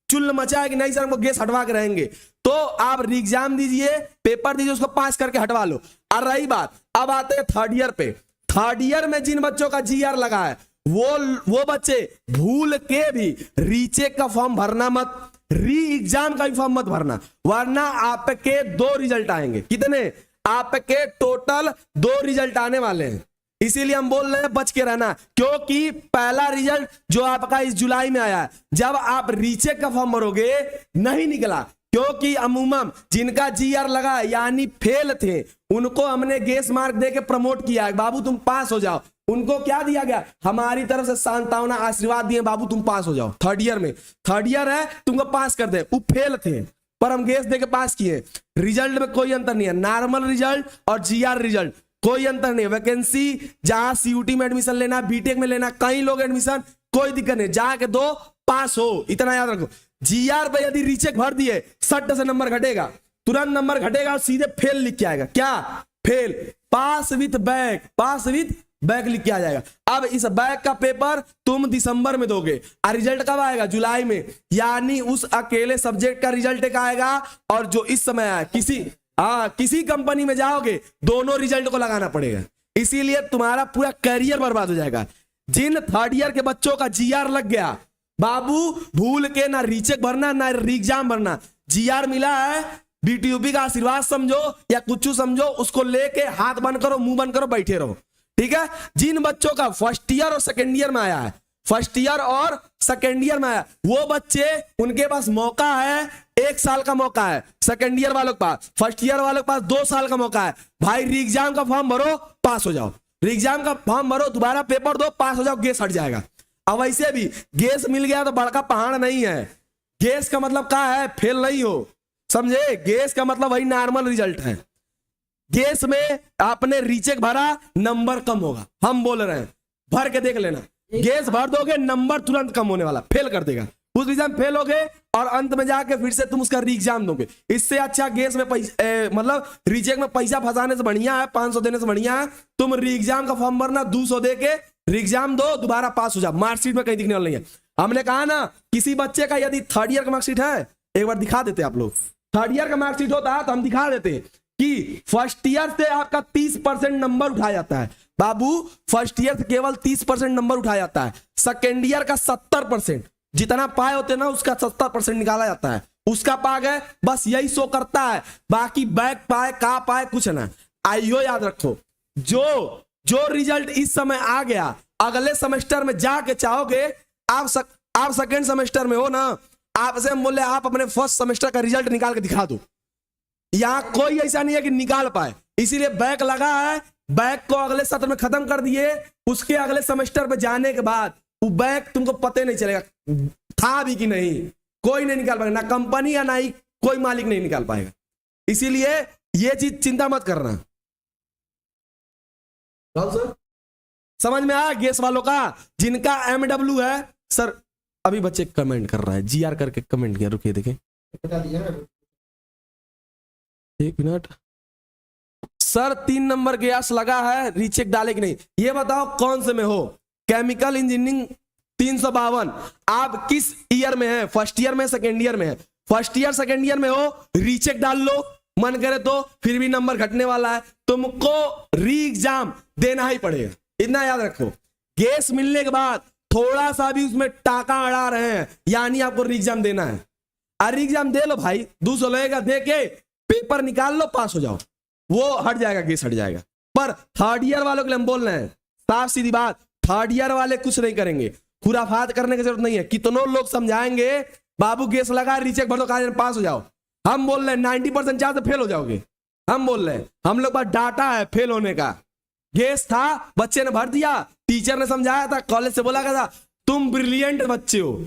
चुल मचा है कि नहीं सर हमको गेस हटवा के रहेंगे, तो आप री एग्जाम दीजिए, पेपर दीजिए, उसको पास करके हटवा लो। और रही बात, अब आते हैं थर्ड ईयर पे। थर्ड ईयर में जिन बच्चों का GR लगा है, वो बच्चे भूल के भी रीचेक का फॉर्म भरना मत, री एग्जाम का भी फॉर्म मत भरना, वरना आपके 2 रिजल्ट आएंगे। कितने, आपके टोटल 2 रिजल्ट आने वाले हैं। इसीलिए हम बोल रहे हैं बच के रहना, क्योंकि पहला रिजल्ट जो आपका इस जुलाई में आया है, जब आप रीचेक का फॉर्म भरोगे नहीं निकला, क्योंकि अमूमन जिनका GR लगा है यानी फेल थे, उनको हमने गेस मार्क दे के प्रमोट किया है, बाबू तुम पास हो जाओ। उनको क्या दिया गया, हमारी तरफ से सांत्वना आशीर्वाद दिए, बाबू तुम पास हो जाओ। थर्ड ईयर में, थर्ड ईयर है, तुमको पास कर दे। वो फेल थे पर हम गेस दे के पास किए। रिजल्ट में कोई अंतर नहीं है, नॉर्मल रिजल्ट और GR रिजल्ट कोई अंतर नहीं है। वैकेंसी जहां CUT में एडमिशन लेना, BTech में लेना, कई लोग एडमिशन, कोई दिक्कत नहीं, जाके दो, पास हो, इतना याद रखो। GR पे यदि रीचेक भर दिए, 60 से नंबर घटेगा, तुरंत नंबर घटेगा और सीधे फेल लिख के आएगा। क्या fail, pass with back, pass with back लिख के आ जाएगा। अब इस बैक का पेपर तुम दिसंबर में दोगे और रिजल्ट कब आएगा, जुलाई में, यानी उस अकेले सब्जेक्ट का रिजल्ट एक आएगा और जो इस समय आया, किसी कंपनी में जाओगे दोनों रिजल्ट को लगाना पड़ेगा। इसीलिए तुम्हारा पूरा करियर बर्बाद हो जाएगा। जिन थर्ड ईयर के बच्चों का GR लग गया, बाबू भूल के ना रीचेक भरना ना री एग्जाम भरना। GR मिला है, BTUP का आशीर्वाद समझो या कुछ समझो, उसको लेके हाथ बंद करो, मुंह बंद करो, बैठे रहो, ठीक है। जिन बच्चों का फर्स्ट ईयर और सेकेंड ईयर में आया है, फर्स्ट ईयर और सेकेंड ईयर में आया, वो बच्चे उनके पास मौका है, 1 साल का मौका है सेकेंड ईयर वालों के पास, फर्स्ट ईयर वालों के पास 2 साल का मौका है। भाई री एग्जाम का फॉर्म भरो, पास हो जाओ, री एग्जाम का फॉर्म भरो, दोबारा पेपर दो, पास हो जाओ, गैस हट जाएगा। अब वैसे भी गैस मिल गया तो बड़का पहाड़ नहीं है, गैस का मतलब क्या है, फेल नहीं हो, समझे, गैस का मतलब वही नॉर्मल रिजल्ट है। गैस में आपने रीचेक भरा, नंबर कम होगा, हम बोल रहे हैं, भर के देख लेना, गैस भर दोगे नंबर तुरंत कम होने वाला, फेल कर देगा, उस एग्जाम फेल हो गए और अंत में जाके फिर से तुम उसका री एग्जाम दोगे। इससे अच्छा गैस में मतलब रीचेक में पैसा फंसाने से बढ़िया है, 500 देने से बढ़िया है तुम री एग्जाम का फॉर्म भरना, 200 दे के री एग्जाम दो, दोबारा पास हो जाओ, मार्कशीट में कहीं दिखने वाला नहीं है। हमने कहा ना, किसी बच्चे का यदि थर्ड ईयर का मार्कशीट है, एक बार दिखा देते आप लोग, थर्ड ईयर का मार्कशीट होता है तो हम दिखा देते कि फर्स्ट ईयर से आपका 30% नंबर उठाया जाता है बाबू, फर्स्ट ईयर से केवल 30% नंबर उठाया जाता है, सेकेंड ईयर का 70%, जितना पाए होते ना उसका 70% निकाला जाता है, उसका पा गए, बस यही शो करता है, बाकी बैक पाए का पाए कुछ ना। आइयो याद रखो, जो रिजल्ट इस समय आ गया, अगले सेमेस्टर में जाके चाहोगे आप सेकेंड सेमेस्टर में हो ना, आपसे बोले आप अपने फर्स्ट सेमेस्टर का रिजल्ट निकाल के दिखा दो, यहां कोई ऐसा नहीं है कि निकाल पाए, इसीलिए बैक लगा है, बैक को अगले सत्र में खत्म कर दिए, उसके अगले सेमेस्टर पे जाने के बाद वो बैक तुमको पता नहीं चलेगा था भी कि नहीं, कोई नहीं निकाल पाएगा, ना कंपनी या ना ही कोई मालिक नहीं निकाल पाएगा, इसीलिए ये चीज चिंता मत करना। सर समझ में आया गैस वालों का, जिनका MW है सर, अभी बच्चे कमेंट कर रहा है, GR करके कमेंट किया, रुकिए देखें, एक मिनट सर, 3 नंबर गैस लगा है, रीचेक डाले कि नहीं, ये बताओ कौन से में हो, केमिकल इंजीनियरिंग 352, आप किस ईयर में है, फर्स्ट ईयर में, सेकेंड ईयर में है, फर्स्ट ईयर सेकेंड ईयर में हो, रीचेक डाल लो, मन करे तो फिर भी नंबर घटने वाला है, तुमको री एग्जाम देना ही पड़ेगा, इतना याद रखो। गैस मिलने के बाद थोड़ा सा भी उसमें टाका अड़ा रहे हैं, यानी आपको री एग्जाम देना है, और री एग्जाम दे लो भाई, 200 लगेगा, दे के पेपर निकाल लो, पास हो जाओ, वो हट जाएगा, गैस हट जाएगा। पर थर्ड ईयर वालों के लिए हम बोल रहे हैं, साफ सीधी बात, थर्ड ईयर वाले कुछ नहीं करेंगे, खुराफात करने की जरूरत नहीं है, कितनों लोग समझाएंगे बाबू गैस लगा, रीचेक भर दो, कागज पास हो जाओ, हम बोल रहे हैं 90% चांस फेल हो जाओगे, हम बोल रहे हैं, हम लोग पास डाटा है फेल होने का, गैस था, बच्चे ने भर दिया, टीचर ने समझाया था, कॉलेज से बोला था तुम ब्रिलियंट बच्चे हो,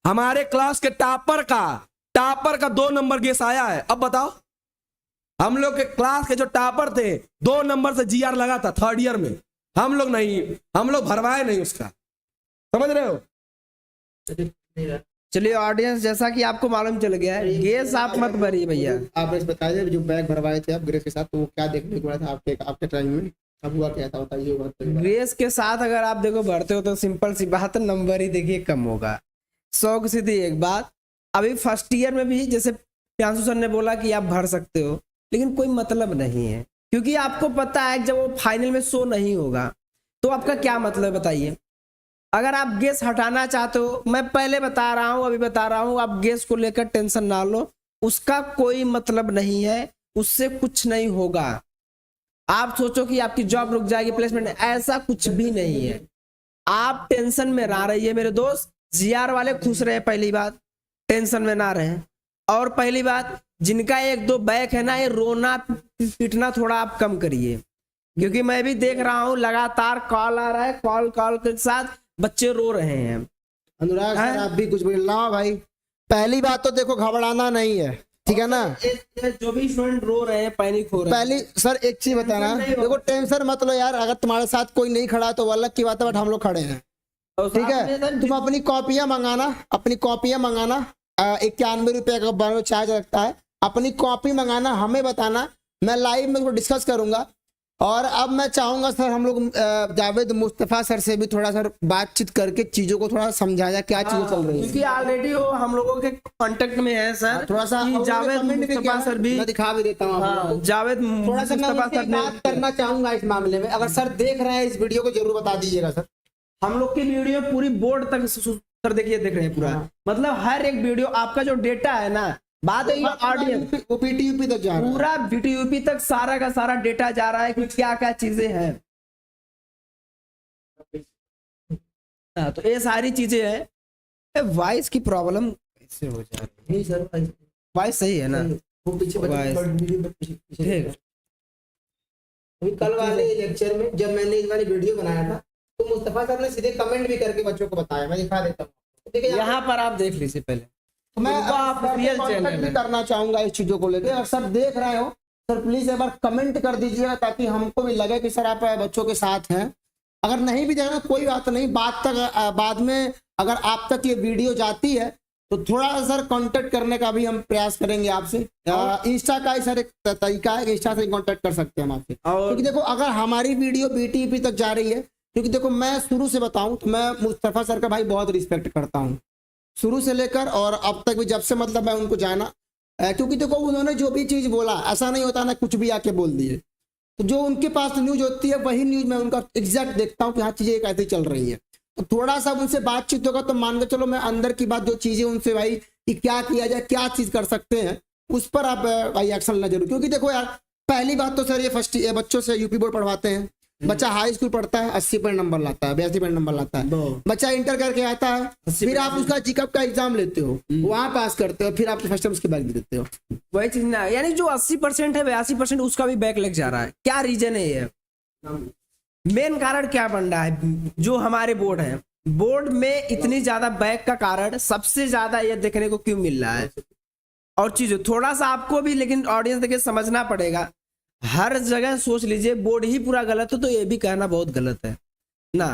हमारे क्लास के टॉपर का 2 नंबर गैस आया है, अब बताओ, हम लोग के क्लास के जो टॉपर थे 2 नंबर से GR लगा था थर्ड ईयर में, हम लोग नहीं, हम लोग भरवाए नहीं उसका, समझ रहे हो। चलिए ऑडियंस, जैसा कि आपको मालूम चल गया है, गैस आप मत भरिए भैया। आप इस बताइए, जो बैग भरवाए थे आप ग्रेस के साथ, तो वो क्या देखने को मिला था आपके टाइम में, अब हुआ क्या था बताइए। ग्रेस के साथ अगर आप देखो भरते हो तो सिंपल सी बात है, नंबर ही देखिए कम होगा, 100 की सीधी एक बात। अभी फर्स्ट ईयर में भी जैसे प्रियांशु सर ने बोला कि आप भर सकते हो, लेकिन कोई मतलब नहीं है, क्योंकि आपको पता है जब वो फाइनल में शो नहीं होगा तो आपका क्या मतलब बताइए। अगर आप गैस हटाना चाहते हो, मैं पहले बता रहा हूं, अभी बता रहा हूं, आप गैस को लेकर टेंशन ना लो, उसका कोई मतलब नहीं है, उससे कुछ नहीं होगा। आप सोचो कि आपकी जॉब रुक जाएगी, प्लेसमेंट, ऐसा कुछ भी नहीं है, आप टेंशन में ना रहिए मेरे दोस्त। GR वाले खुश रहे, पहली बात, टेंशन में ना रहे, और पहली बात जिनका 1-2 बैक है ना, ये रोना पीटना थोड़ा आप कम करिए, क्योंकि मैं भी देख रहा हूं लगातार कॉल आ रहा है, कॉल के साथ बच्चे रो रहे हैं। अनुराग सर आप भी कुछ बोलना भाई। पहली बात तो देखो, घबराना नहीं है, ठीक है ना, जो भी स्टूडेंट रो रहे हैं, पैनिक हो रहे हैं, पहली सर एक चीज बताना, देखो टेंशन मत लो यार, अगर तुम्हारे साथ कोई नहीं खड़ा तो वो अलग की बात है, बट हम लोग खड़े हैं, ठीक है। तुम अपनी कॉपियां मंगाना, 91 रुपए का चार्ज लगता है, अपनी कॉपी मंगाना, हमें बताना, मैं लाइव में उसको डिस्कस करूंगा। और अब मैं चाहूंगा सर हम लोग जावेद मुस्तफा सर से भी थोड़ा सा बातचीत करके चीजों को थोड़ा समझाया क्या चीजें चल रही है, क्योंकि ऑलरेडी वो हम लोगों के कांटेक्ट में है सर, थोड़ा सा जावेद मुस्तफा सर भी, मैं दिखा भी देता हूँ, जावेद थोड़ा सा मैं मुस्तफा सर ने बात करना चाहूंगा इस मामले में। अगर सर देख रहे हैं इस वीडियो को जरूर बता दीजिएगा सर। हम लोग की वीडियो पूरी बोर्ड तक सर देखिए, देख रहे हैं पूरा, मतलब हर एक वीडियो आपका जो डेटा है ना, बात है ऑडियंस, वो PTUP तक जा रहा है, पूरा PTUP तक सारा का सारा डेटा जा रहा है कि क्या क्या चीजें हैं। हाँ, तो ये सारी चीजें हैं। वॉइस की प्रॉब्लम कैसे हो जा रही नहीं सर है? वॉइस सही है ना? वो पीछे ठीक है। अभी कल वाले लेक्चर में जब मैंने इस वाली वीडियो बनाया था तो मुस्तफा सर ने सीधे कमेंट भी करके बच्चों को बताया, मैं दिखा देता हूँ। देखिए यहाँ पर आप देख लीजिए पहले, तो मैं आप रियल चैनल भी है। करना चाहूंगा इस चीजों को लेकर। अगर सब देख रहे हो सर प्लीज एक बार कमेंट कर दीजिएगा ताकि हमको भी लगे कि सर आप बच्चों के साथ हैं। अगर नहीं भी जाना कोई बात नहीं, बाद में अगर आप तक ये वीडियो जाती है तो थोड़ा सर कांटेक्ट करने का भी हम प्रयास करेंगे आपसे। इंस्टा का ही सर एक तरीका है कि इंस्टा से कांटेक्ट कर सकते हैं हम आपसे। क्योंकि देखो अगर हमारी वीडियो बीटीपी तक जा रही है, क्योंकि देखो मैं शुरू से बताऊं तो मैं मुस्तफा सर का भाई बहुत रिस्पेक्ट करता हूं शुरू से लेकर और अब तक भी, जब से मतलब मैं उनको जाना। क्योंकि देखो उन्होंने जो भी चीज बोला ऐसा नहीं होता ना कुछ भी आके बोल दिए, तो जो उनके पास न्यूज होती है वही न्यूज मैं उनका एग्जैक्ट देखता हूँ कि हाँ चीजें कैसे चल रही है। तो थोड़ा सा उनसे बातचीत होगा तो मान के चलो मैं अंदर की बात जो चीजें उनसे भाई कि क्या किया जाए, क्या चीज कर सकते हैं, उस पर आप भाई एक्शन लेना जरूर। क्योंकि देखो यार पहली बात तो सर ये बच्चों से यूपी बोर्ड पढ़वाते हैं, बच्चा हाई स्कूल पढ़ता है 80% नंबर लाता है, 82% नंबर लाता है, बच्चा इंटर करके आता है, फिर आप उसका जीकअप का एग्जाम लेते हो, वहां पास करते हो, फिर आप फर्स्ट टाइम उसके बैग दे देते हो। वही चीज ना, यानी जो 80% है 82% उसका भी बैक लग जा रहा है। क्या रीजन है ये? मेन कारण क्या बन रहा है? जो हमारे बोर्ड है, बोर्ड में इतनी ज्यादा बैक का कारण सबसे ज्यादा ये देखने को क्यों मिल रहा है? और चीज थोड़ा सा आपको भी लेकिन ऑडियंस देखिए समझना पड़ेगा। हर जगह सोच लीजिए बोर्ड ही पूरा गलत है तो ये भी कहना बहुत गलत है ना।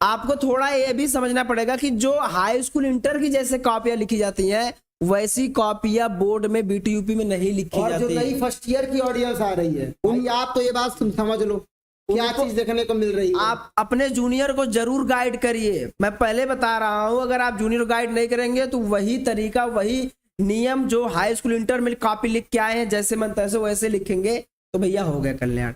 आपको थोड़ा ये भी समझना पड़ेगा कि जो हाई स्कूल इंटर की जैसे कॉपियां लिखी जाती हैं वैसी कॉपियां बोर्ड में बीटीयूपी में नहीं लिखी और जो जाती। नई फर्स्ट ईयर की ऑडियंस आ रही है उन आप तो ये बात समझ लो क्या चीज देखने को मिल रही है। आप अपने जूनियर को जरूर गाइड करिए। मैं पहले बता रहा हूं, अगर आप जूनियर गाइड नहीं करेंगे तो वही तरीका वही नियम जो हाई स्कूल इंटर में कॉपी लिख के आए हैं जैसे मन तैसे वैसे लिखेंगे तो भैया हो गया कल्याण।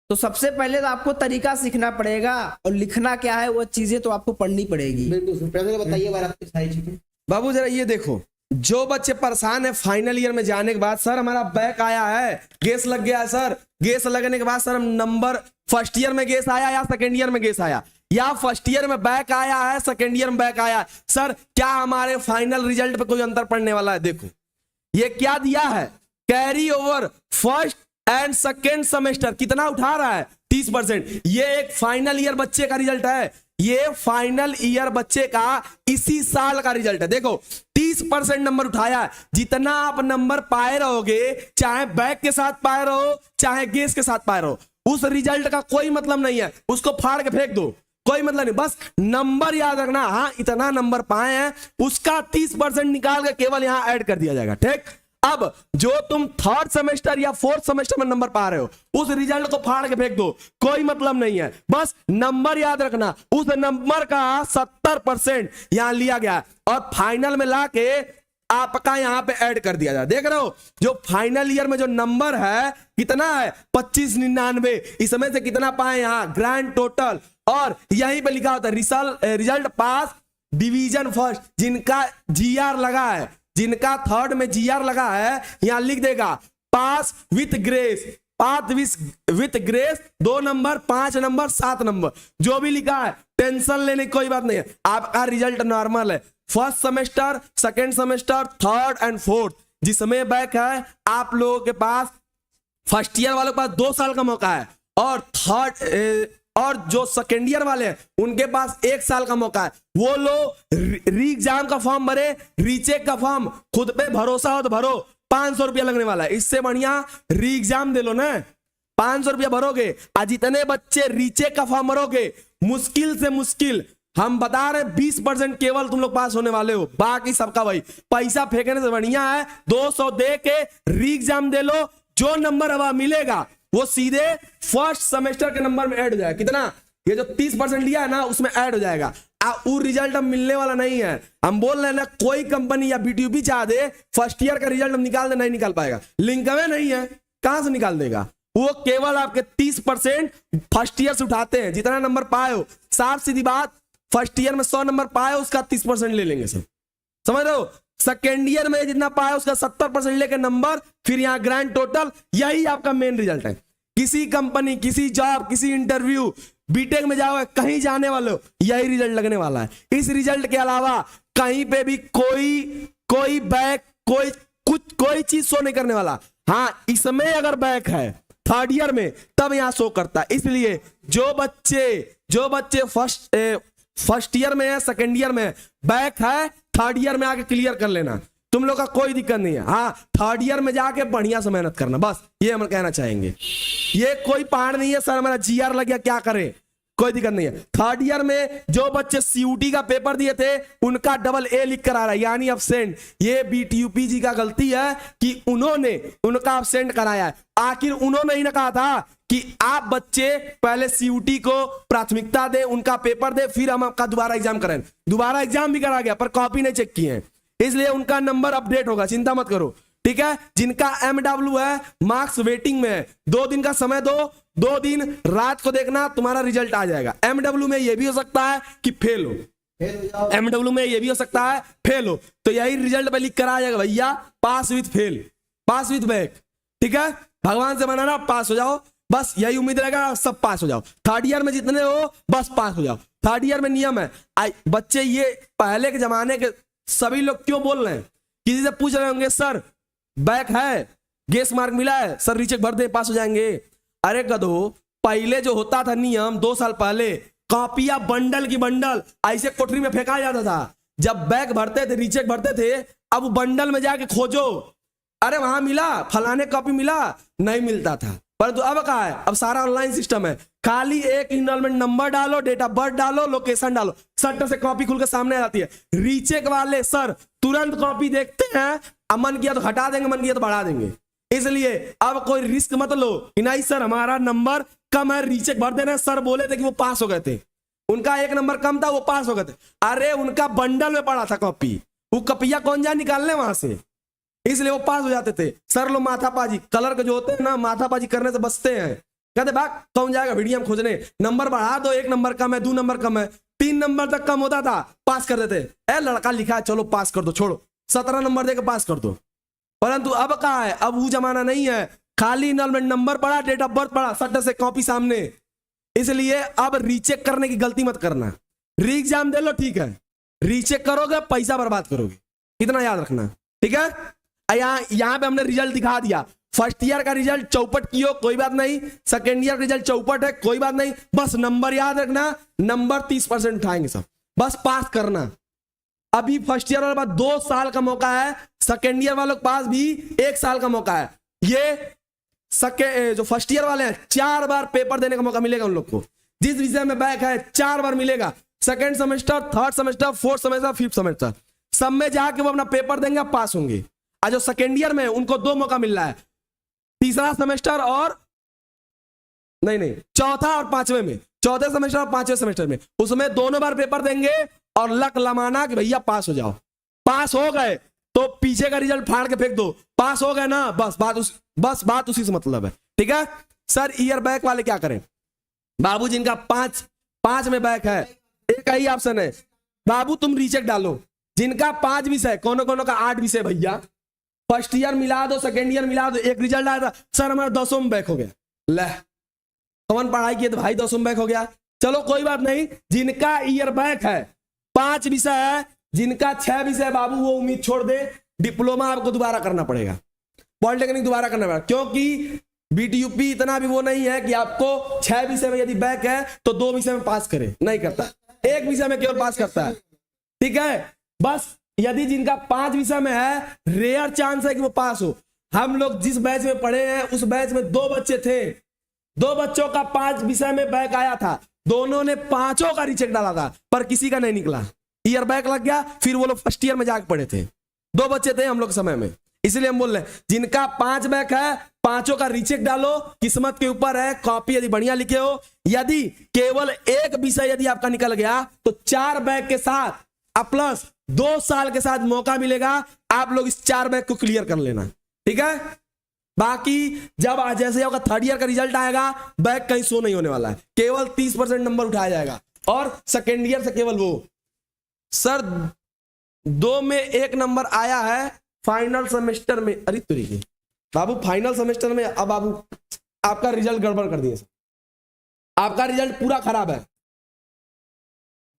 तो सबसे पहले तो आपको तरीका सीखना पड़ेगा और लिखना क्या है वो चीजें तो आपको पढ़नी पड़ेगी। बिल्कुल पहले बताइए बार आपकी सारी चीजें। बाबू जरा ये देखो, जो बच्चे परेशान है फाइनल ईयर में जाने के बाद, सर हमारा बैक आया है, गेस लग गया है सर, गेस लगने के बाद सर हम नंबर फर्स्ट ईयर में गेस आया या सेकेंड ईयर में गेस आया या फर्स्ट ईयर में बैक आया है सेकेंड ईयर में बैक आया, सर क्या हमारे फाइनल रिजल्ट पे कोई अंतर पड़ने वाला है? देखो ये क्या दिया है, carry over first and second semester कितना उठा रहा है? 30%। ये एक फाइनल ईयर बच्चे का रिजल्ट है, ये फाइनल ईयर बच्चे का इसी साल का रिजल्ट है। देखो 30% नंबर उठाया। जितना आप नंबर पाए रहोगे, चाहे बैक के साथ पाए रहो चाहे गेस के साथ पाए रहो, उस रिजल्ट का कोई मतलब नहीं है, उसको फाड़ के फेंक दो, कोई मतलब नहीं। बस नंबर याद रखना, हाँ इतना नंबर पाए हैं उसका 30% निकाल के केवल यहां ऐड कर दिया जाएगा, ठीक। अब जो तुम थर्ड सेमेस्टर या फोर्थ सेमेस्टर में नंबर पा रहे हो उस रिजल्ट को फाड़ के फेंक दो, कोई मतलब नहीं है। बस नंबर याद रखना, उस नंबर का 70% यहां लिया गया और फाइनल में लाके आपका यहां पे ऐड कर दिया जाए। देख रहे हो जो फाइनल ईयर में जो नंबर है कितना है 2599, इसमें से कितना पाए यहां ग्रैंड टोटल, और यहीं पे लिखा होता है रिजल्ट पास डिवीजन फर्स्ट, जिनका जीआर लगा है, जिनका थर्ड में जीआर लगा है यहां लिख देगा pass with grace, pass with grace 2 number 5 number 7 number, जो भी लिखा है टेंशन लेने की कोई बात नहीं है, आपका रिजल्ट नॉर्मल है। First semester second semester third and fourth जिसमें बैक है आप लोगों के पास, फर्स्ट ईयर वालों के पास 2 साल का मौका है और थर्ड और जो सेकेंड ईयर वाले हैं उनके पास 1 साल का मौका है। वो लोग री एग्जाम का फॉर्म भरे, रीचेक का फॉर्म, खुद पे भरोसा हो तो भरो, 500 रुपया लगने वाला है, इससे बढ़िया री एग्जाम दे लो ना, 500 रुपया भरोगे। आज जितने बच्चे रीचेक का फॉर्म भरोगे मुश्किल से मुश्किल हम बता रहे 20% केवल तुम लोग पास होने वाले हो, बाकी सबका भाई पैसा फेंकने से बढ़िया है 200 दे के री एग्जाम दे लो, जो नंबर अब मिलेगा वो सीधे फर्स्ट सेमेस्टर के नंबर में ऐड हो जाएगा। कितना? ये जो 30% लिया है ना उसमें ऐड हो जाएगा। वो रिजल्ट अब मिलने वाला नहीं है। हम बोल रहे हैं ना कोई कंपनी या बीटीयूपी चाह दे फर्स्ट ईयर का रिजल्ट हम निकाल दे, नहीं निकाल पाएगा, लिंक में नहीं है, कहां से निकाल देगा? वो केवल आपके 30% फर्स्ट ईयर से उठाते हैं। जितना नंबर पाए हो, साफ सीधी बात, फर्स्ट ईयर में 100 नंबर पाए उसका 30% ले लेंगे सब, समझ रहे हो। सेकेंड ईयर में जितना पाया उसका 70% लेके नंबर, फिर यहां ग्रैंड टोटल, यही आपका मेन रिजल्ट है। किसी कंपनी, किसी जॉब, किसी इंटरव्यू, बीटेक में जाओगे, कहीं जाने वाले हो, यही रिजल्ट लगने वाला है। इस रिजल्ट के अलावा कहीं पे भी कोई बैक, कोई चीज शो नहीं करने वाला। हाँ, इसमें अगर बैक है थर्ड ईयर में तब यहां शो करता है। इसलिए जो बच्चे फर्स्ट ईयर में है, सेकेंड ईयर में बैक है, थर्ड ईयर में आके क्लियर कर लेना, तुम लोग का कोई दिक्कत नहीं है। हाँ, थर्ड ईयर में जाके बढ़िया से मेहनत करना, बस ये हम कहना चाहेंगे। ये कोई पहाड़ नहीं है सर हमारा जीआर लग गया क्या करें, कोई दिक्कत नहीं है। थर्ड ईयर में जो बच्चे सीयूटी का पेपर दिए थे उनका डबल ए लिख कर आ रहा है, यानी अब्सेंट। ये बीटीयूपी जी का गलती है कि उन्होंने उनका अब्सेंट कराया है। आखिर उन्होंने ही ना कहा था कि आप बच्चे पहले सीयूटी को प्राथमिकता दे, उनका पेपर दे, फिर हम आपका दोबारा एग्जाम करें। दोबारा एग्जाम भी करा गया पर कॉपी नहीं चेक की है, इसलिए उनका नंबर अपडेट होगा, चिंता मत करो, ठीक है। जिनका एमडब्ल्यू है, मार्क्स वेटिंग में है, 2 दिन का समय दो, 2 दिन रात को देखना, तुम्हारा रिजल्ट आ जाएगा। एमडब्ल्यू में यह भी हो सकता है कि फेल हो, एमडब्ल्यू में यह भी हो सकता है फेल हो, तो यही रिजल्ट पे लिख कर आ जाएगा भैया, pass with fail, pass with back, ठीक है। भगवान से बनाना पास हो जाओ, बस यही उम्मीद रहेगा, सब पास हो जाओ। थर्ड ईयर में जितने हो बस पास हो जाओ। थर्ड ईयर में नियम है, बच्चे ये पहले के जमाने के सभी लोग क्यों बोल रहे हैं, किसी से पूछ रहे होंगे सर बैक है, गेस मार्क मिला है, सर रीचेक भर दे पास हो जाएंगे। अरे गधो, पहले जो होता था नियम 2 साल पहले, कॉपियां बंडल की बंडल ऐसे कोठरी में फेंका जाता था। जब बैक भरते थे, रीचेक भरते थे, अब बंडल में जाके खोजो, अरे वहां मिला, फलाने कॉपी मिला, नहीं मिलता था। परंतु अब कहा है, अब सारा ऑनलाइन सिस्टम है, खाली एक इनरोलमेंट नंबर डालो, डेट ऑफ बर्थ डालो, लोकेशन डालो, सट से कॉपी खुल के सामने आ जाती है। रीचेक वाले सर तुरंत कॉपी देखते हैं, अब मन किया तो हटा देंगे, मन किया तो बढ़ा देंगे। इसलिए अब कोई रिस्क मत लो कि नहीं सर हमारा नंबर कम है, रीचेक भर देना। सर बोले थे कि वो पास हो गए थे, उनका 1 नंबर कम था, वो पास हो गए थे। अरे उनका बंडल में पड़ा था कॉपी, वो कपिया कौन जाए निकालने वहां से, इसलिए वो पास हो जाते थे। सर लोग माथापाजी कलर के जो होते हैं ना, माथापाजी करने से बचते हैं, कहते भाग कौन जाएगा वीडियो में खोजने, नंबर बढ़ा दो, 1 नंबर कम है, 2 नंबर कम है, 3 नंबर तक कम होता था, पास कर देते। ए लड़का लिखा है चलो पास कर दो, छोड़ो 17 नंबर देकर पास कर दो। परंतु अब कहा है, अब वो जमाना नहीं है, खाली इनरोलमेंट नंबर पड़ा, डेट ऑफ बर्थ पड़ा, सट से कॉपी सामने। इसलिए अब रीचेक करने की गलती मत करना, री एग्जाम दे लो ठीक है, रीचेक करोगे पैसा बर्बाद करोगे, इतना याद रखना, ठीक है। यहाँ पे हमने रिजल्ट दिखा दिया, फर्स्ट ईयर का रिजल्ट चौपट कियो कोई बात नहीं, सेकेंड ईयर का रिजल्ट चौपट है कोई बात नहीं, बस नंबर याद रखना, नंबर 30% उठाएंगे सब, बस पास करना। अभी फर्स्ट ईयर वाले पास 2 साल का मौका है, सेकेंड ईयर वालों के पास भी 1 साल का मौका है। ये जो फर्स्ट ईयर वाले हैं 4 बार पेपर देने का मौका मिलेगा उन लोग को, जिस विषय में बैक है 4 बार मिलेगा, second semester, third semester, fourth semester, fifth semester, सब में जाके वो अपना पेपर देंगे, पास होंगे। आज जो सेकेंड ईयर में उनको 2 मौका मिल रहा है, तीसरा सेमेस्टर और नहीं चौथा और 5वें में, चौथे सेमेस्टर और 5वें सेमेस्टर में, उसमें दोनों बार पेपर देंगे और लक लमाना कि भैया पास हो जाओ। पास हो गए तो पीछे का रिजल्ट फाड़ के फेंक दो, पास हो गए ना, बस बात उसी से मतलब है, ठीक है। सर ईयर बैक वाले क्या करें, बाबू जिनका 5 में बैक है, एक ही ऑप्शन है बाबू तुम रीचेक डालो, जिनका 5 विषय, कोनो का 8 विषय भैया, फर्स्ट ईयर मिला दो, सेकेंड ईयर मिला दो, एक रिजल्ट आया था सर हमारा 10 में बैक हो गया, ले कौन पढ़ाई किए तो भाई 10 में बैक हो गया, चलो कोई बात नहीं। जिनका ईयर बैक है, 5 विषय है, जिनका 6 विषय बाबू वो उम्मीद छोड़ दे, डिप्लोमा आपको दोबारा करना पड़ेगा, पॉलिटेक्निक दोबारा करना पड़ेगा, क्योंकि बीटीयूपी इतना भी वो नहीं है कि आपको 6 विषय में यदि बैक है तो 2 विषय में पास करे, नहीं करता, 1 विषय में केवल पास करता है, ठीक है। बस यदि जिनका 5 विषय में है, रेयर चांस है कि वो पास हो। हम लोग जिस बैच में पढ़े हैं उस बैच में 2 बच्चे थे, 2 बच्चों का 5 विषय में बैक आया था, दोनों ने 5 का रीचेक डाला था पर किसी का नहीं निकला, ईयर बैक लग गया, फिर वो लोग फर्स्ट ईयर में जाके पढ़े थे, 2 बच्चे थे हम लोग समय में। इसलिए हम बोल रहे हैं जिनका 5 बैक है 5 का रीचेक डालो, किस्मत के ऊपर है, कॉपी यदि बढ़िया लिखे हो, यदि केवल 1 विषय यदि आपका निकल गया तो 4 बैक के साथ प्लस 2 साल के साथ मौका मिलेगा, आप लोग इस 4 बैक को क्लियर कर लेना, ठीक है। बाकी जब जैसे आपका थर्ड ईयर का रिजल्ट आएगा, बैक कहीं शो नहीं होने वाला है, केवल 30% नंबर उठाया जाएगा, और सेकेंड ईयर से केवल वो सर 2 में 1 नंबर आया है फाइनल सेमेस्टर में, अरे तरीके बाबू फाइनल सेमेस्टर में, अब बाबू आपका रिजल्ट गड़बड़ कर दिए, आपका रिजल्ट पूरा खराब है।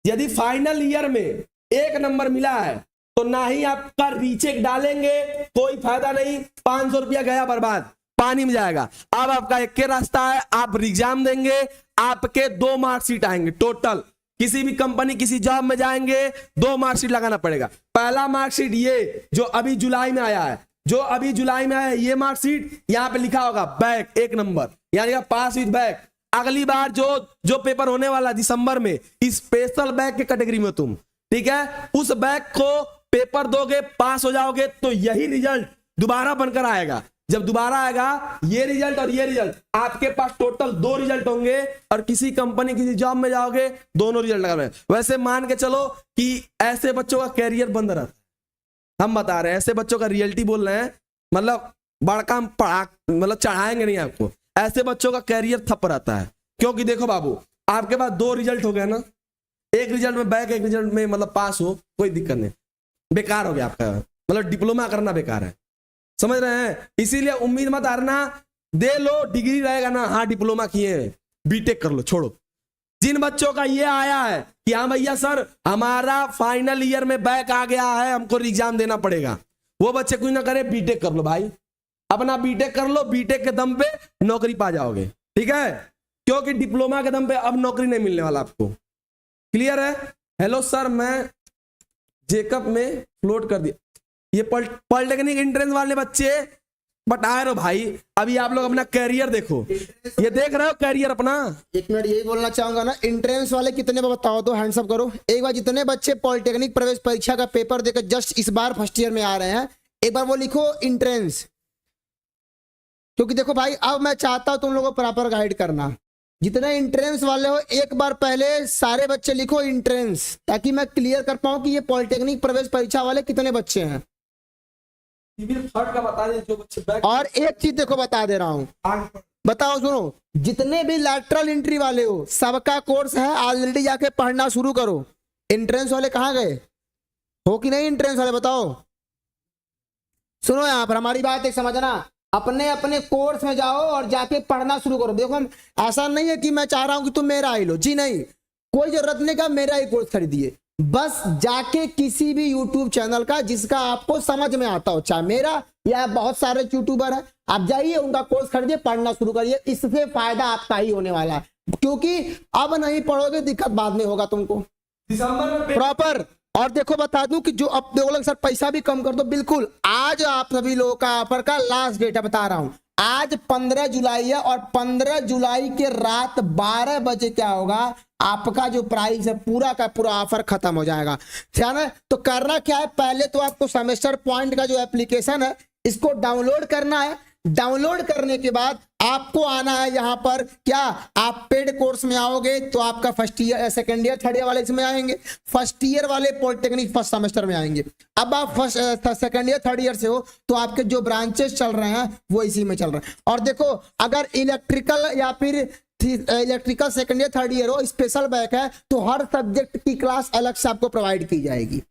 यदि फाइनल ईयर में 1 नंबर मिला है तो ना ही आपका रीचेक डालेंगे, कोई फायदा नहीं, 500 रुपया गया बर्बाद, पानी में जाएगा। अब आपका एक के रास्ता है, आप एग्जाम देंगे, आपके 2 मार्कशीट आएंगे टोटल। किसी भी कंपनी किसी जॉब में जाएंगे 2 मार्कशीट लगाना पड़ेगा। पहला मार्कशीट ये जो अभी जुलाई में आया है, जो अभी जुलाई में आया है ये मार्कशीट, यहां पे लिखा होगा बैक 1 नंबर, यानी पास विद बैक। अगली बार जो पेपर होने वाला दिसंबर में, स्पेशल बैक के कैटेगरी में तुम, ठीक है, उस बैक को पेपर दोगे, पास हो जाओगे तो यही रिजल्ट दोबारा बनकर आएगा। जब दोबारा आएगा ये रिजल्ट और ये रिजल्ट, आपके पास टोटल 2 रिजल्ट होंगे और किसी कंपनी किसी जॉब में जाओगे दोनों रिजल्ट लगा रहे। वैसे मान के चलो कि ऐसे बच्चों का कैरियर बंद रहता है, हम बता रहे हैं, ऐसे बच्चों का रियलिटी बोल रहे हैं, मतलब बड़का पढ़ा मतलब चढ़ाएंगे नहीं आपको, ऐसे बच्चों का कैरियर ठप रहता है। क्योंकि देखो बाबू, आपके पास 2 रिजल्ट हो गया ना, एक रिजल्ट में बैक, एक रिजल्ट में मतलब पास हो, कोई दिक्कत नहीं, बेकार हो गया आपका, मतलब डिप्लोमा करना बेकार है, समझ रहे हैं। इसीलिए उम्मीद मत हारना, दे लो, डिग्री रहेगा ना, हाँ डिप्लोमा किए हैं, बीटेक कर लो, छोड़ो। जिन बच्चों का ये आया है कि हाँ भैया सर हमारा फाइनल ईयर में बैक आ गया है, हमको एग्जाम देना पड़ेगा, वो बच्चे कुछ ना करे, बीटेक कर लो भाई, अपना बीटेक कर लो, बीटेक के दम पे नौकरी पा जाओगे, ठीक है, क्योंकि डिप्लोमा के दम पे अब नौकरी नहीं मिलने वाला आपको। क्लियर है। हेलो सर, मैं जेकब में फ्लोट कर दिया, ये पॉलिटेक्निक एंट्रेंस वाले बच्चे बता रहे हो भाई, अभी आप लोग अपना कैरियर देखो, ये देख रहे हो कैरियर अपना। 1 मिनट यही बोलना चाहूंगा ना, एंट्रेंस वाले कितने बताओ तो हैंड्स अप करो एक बार, जितने बच्चे पॉलिटेक्निक प्रवेश परीक्षा का पेपर देकर जस्ट इस बार फर्स्ट ईयर में आ रहे हैं, एक बार वो लिखो एंट्रेंस। क्योंकि देखो भाई, अब मैं चाहता हूं तुम लोगों को प्रॉपर गाइड करना, जितने एंट्रेंस वाले हो एक बार पहले सारे बच्चे लिखो एंट्रेंस, ताकि मैं क्लियर कर पाऊं कि ये पॉलिटेक्निक प्रवेश परीक्षा वाले कितने बच्चे हैं। थर्ड का बता दे जो बच्चे बैक। और एक चीज देखो बता दे रहा हूं, बताओ सुनो, जितने भी लैटरल एंट्री वाले हो सबका कोर्स है, ऑलरेडी जाके पढ़ना शुरू करो। एंट्रेंस वाले कहाँ गए हो कि नहीं, एंट्रेंस वाले बताओ। सुनो यहां पर हमारी बात एक समझना, अपने अपने कोर्स में जाओ और जाके पढ़ना शुरू करो। देखो ऐसा नहीं है कि मैं चाह रहा हूं कि तुम मेरा ही लो, जी नहीं, कोई जरूरत नहीं का मेरा ही कोर्स खरीदिए, बस जाके किसी भी यूट्यूब चैनल का जिसका आपको समझ में आता हो, चाहे मेरा या बहुत सारे यूट्यूबर हैं, आप जाइए उनका कोर्स खरीदिए, पढ़ना शुरू करिए, इससे फायदा आपका ही होने वाला है। क्योंकि अब नहीं पढ़ोगे दिक्कत बाद में होगा तुमको दिसंबर में प्रॉपर। और देखो बता दूं कि जो अब देखो सर पैसा भी कम कर दो, बिल्कुल आज आप सभी लोगों का ऑफर का लास्ट डेट है, बता रहा हूं, आज 15 जुलाई है और 15 जुलाई के रात 12 बजे क्या होगा, आपका जो प्राइस है पूरा का पूरा ऑफर खत्म हो जाएगा, ध्यान है। तो करना क्या है, पहले तो आपको सेमेस्टर पॉइंट का जो एप्लीकेशन है इसको डाउनलोड करना है। डाउनलोड करने के बाद आपको आना है यहाँ पर, क्या आप पेड कोर्स में आओगे तो आपका first year, second year, third year वाले इसमें आएंगे, फर्स्ट ईयर वाले पॉलिटेक्निक फर्स्ट सेमेस्टर में आएंगे। अब आप first second year third year से हो तो आपके जो ब्रांचेस चल रहे हैं वो इसी में चल रहे हैं। और देखो अगर इलेक्ट्रिकल या फिर electrical second year third year हो, स्पेशल बैक है, तो हर सब्जेक्ट की क्लास अलग से आपको प्रोवाइड की जाएगी,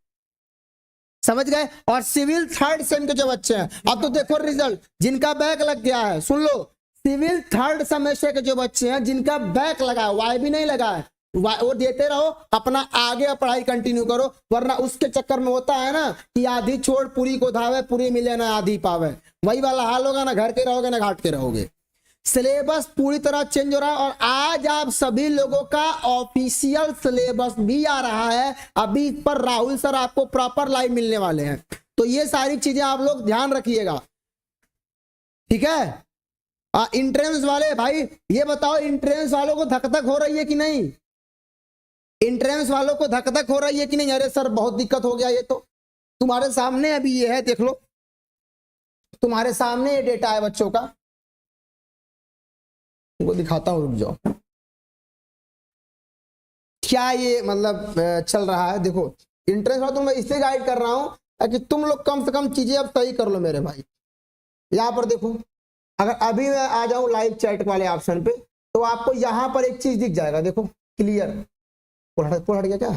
समझ गए। और सिविल थर्ड सेम के जो बच्चे हैं, अब तो देखो रिजल्ट, जिनका बैक लग गया है, सुन लो, सिविल थर्ड सेमेस्टर के जो बच्चे हैं जिनका बैक लगा है, वाई भी नहीं लगा है, वो देते रहो, अपना आगे पढ़ाई कंटिन्यू करो, वरना उसके चक्कर में होता है ना कि आधी छोड़ पूरी को धावे, पूरी मिले ना आधी पावे, वही वाला हाल होगा ना, घर के रहोगे ना घाट के रहोगे। सिलेबस पूरी तरह चेंज हो रहा है और आज आप सभी लोगों का ऑफिशियल सिलेबस भी आ रहा है, अभी इस पर राहुल सर आपको प्रॉपर लाइव मिलने वाले हैं, तो ये सारी चीजें आप लोग ध्यान रखिएगा, ठीक है। इंट्रेंस वाले भाई ये बताओ, इंट्रेंस वालों को धक धक हो रही है कि नहीं, इंट्रेंस वालों को धक धक हो रही है कि नहीं, अरे सर बहुत दिक्कत हो गया, ये तो तुम्हारे सामने अभी ये है, देख लो तुम्हारे सामने ये डेटा है बच्चों का, तुमको दिखाता हूं, रुक जाओ, क्या ये मतलब चल रहा है। देखो इंट्रेंस वालों तो मैं इससे गाइड कर रहा हूं ताकि तुम लोग कम से कम चीजें अब सही कर लो मेरे भाई। यहां पर देखो, अगर अभी मैं आ जाऊं लाइव चैट वाले ऑप्शन पे तो आपको यहां पर एक चीज दिख जाएगा, देखो क्लियर, हट गया क्या,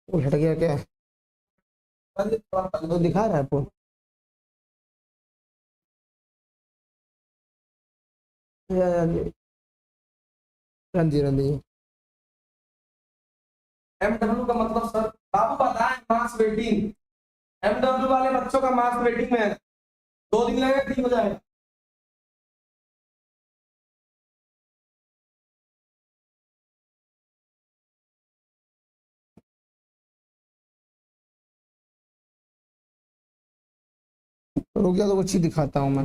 हट गया क्या, तो दिखा रहा है पोल। रंजी रंजी एमडब्ल्यू का मतलब सर बाबू बताएं, मार्क्स वेटिंग एमडब्ल्यू वाले बच्चों का मार्क्स वेटिंग में है। 2 दिन लगेगा, ठीक हो जाएगा। रुक जा, तो कुछ चीज दिखाता हूँ मैं।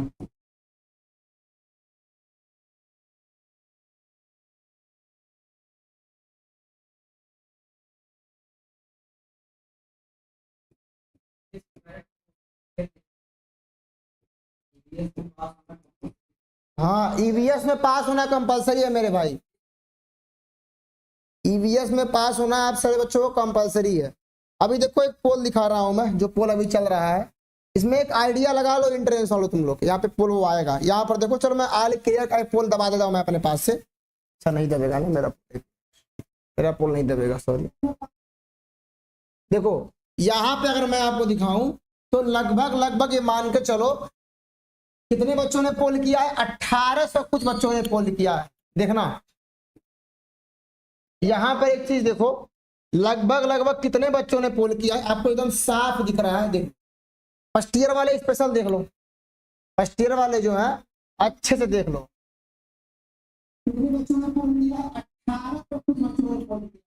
हाँ, ईवीएस में पास होना कंपलसरी है मेरे भाई। ईवीएस में पास होना आप सारे बच्चों को कंपलसरी है। अभी देखो एक पोल दिखा रहा हूं मैं, जो पोल अभी चल रहा है। इसमें एक आइडिया लगा लो इंट्रेंस वालों तुम लोग। यहाँ पे पोल वो आएगा, यहाँ पर देखो। चलो मैं आल क्लियर का पोल दबा देता हूँ मैं अपने पास से। अच्छा नहीं दबेगा ना मेरा पोल नहीं दबेगा, सॉरी। देखो यहाँ पे अगर मैं आपको दिखाऊं तो लगभग ये मान के चलो कितने बच्चों ने पोल किया है। 1800 कुछ बच्चों ने पोल किया है। देखना यहां पर एक चीज देखो, लगभग कितने बच्चों ने पोल किया है आपको एकदम साफ दिख रहा है। देखो फर्स्ट ईयर वाले स्पेशल देख लो, फर्स्ट ईयर वाले जो है अच्छे से देख लो कितने बच्चों ने पोल किया। 1800 कुछ बच्चों ने पोल किया।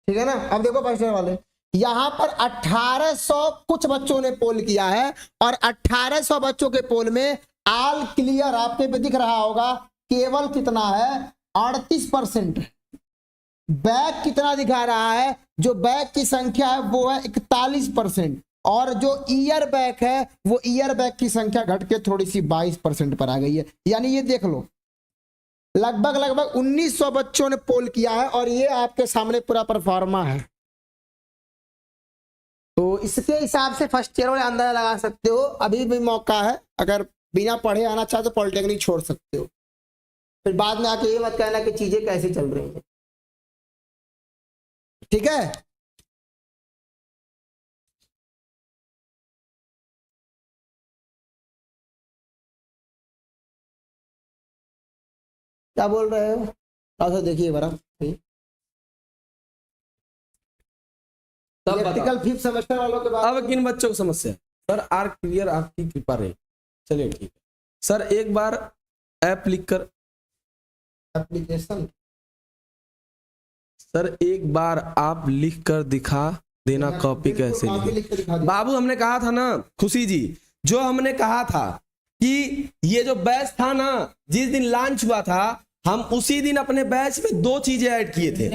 ठीक है ना। अब देखो फर्स्ट ईयर वाले, यहां पर 1800 कुछ बच्चों ने पोल किया है और 1800 बच्चों के पोल में ऑल क्लियर आपके पे दिख रहा होगा केवल कितना है 38%। बैक कितना दिखा रहा है, जो बैक की संख्या है वो है 41%। और जो ईयर बैक है वो ईयर बैक की संख्या घट के थोड़ी सी 22% पर आ गई है। यानी ये देख लो लगभग 1900 बच्चों ने पोल किया है और ये आपके सामने पूरा परफॉर्मा है। तो इसके हिसाब से फर्स्ट ईयर वाले अंदाजा लगा सकते हो। अभी भी मौका है, अगर बिना पढ़े आना चाहे तो पॉलिटेक्निक छोड़ सकते हो। फिर बाद में आके ये मत कहना कि चीजें कैसे चल रही हैं। ठीक है। क्या बोल रहे हो? तो देखिए बड़ा प्रैक्टिकल 5th सेमेस्टर वालों के बाद अब किन बच्चों को समस्या है? सर आर क्लियर, आपकी कृपा रहे। चलिए ठीक है सर, एक बार ऐप लिखकर एप्लीकेशन सर एक बार आप लिख कर दिखा देना कॉपी कैसे लिखे। बाबू हमने कहा था ना खुशी जी, जो हमने कहा था कि ये जो बैच था ना जिस दिन लॉन्च हुआ था, हम उसी दिन अपने बैच में 2 चीजें ऐड किए थे।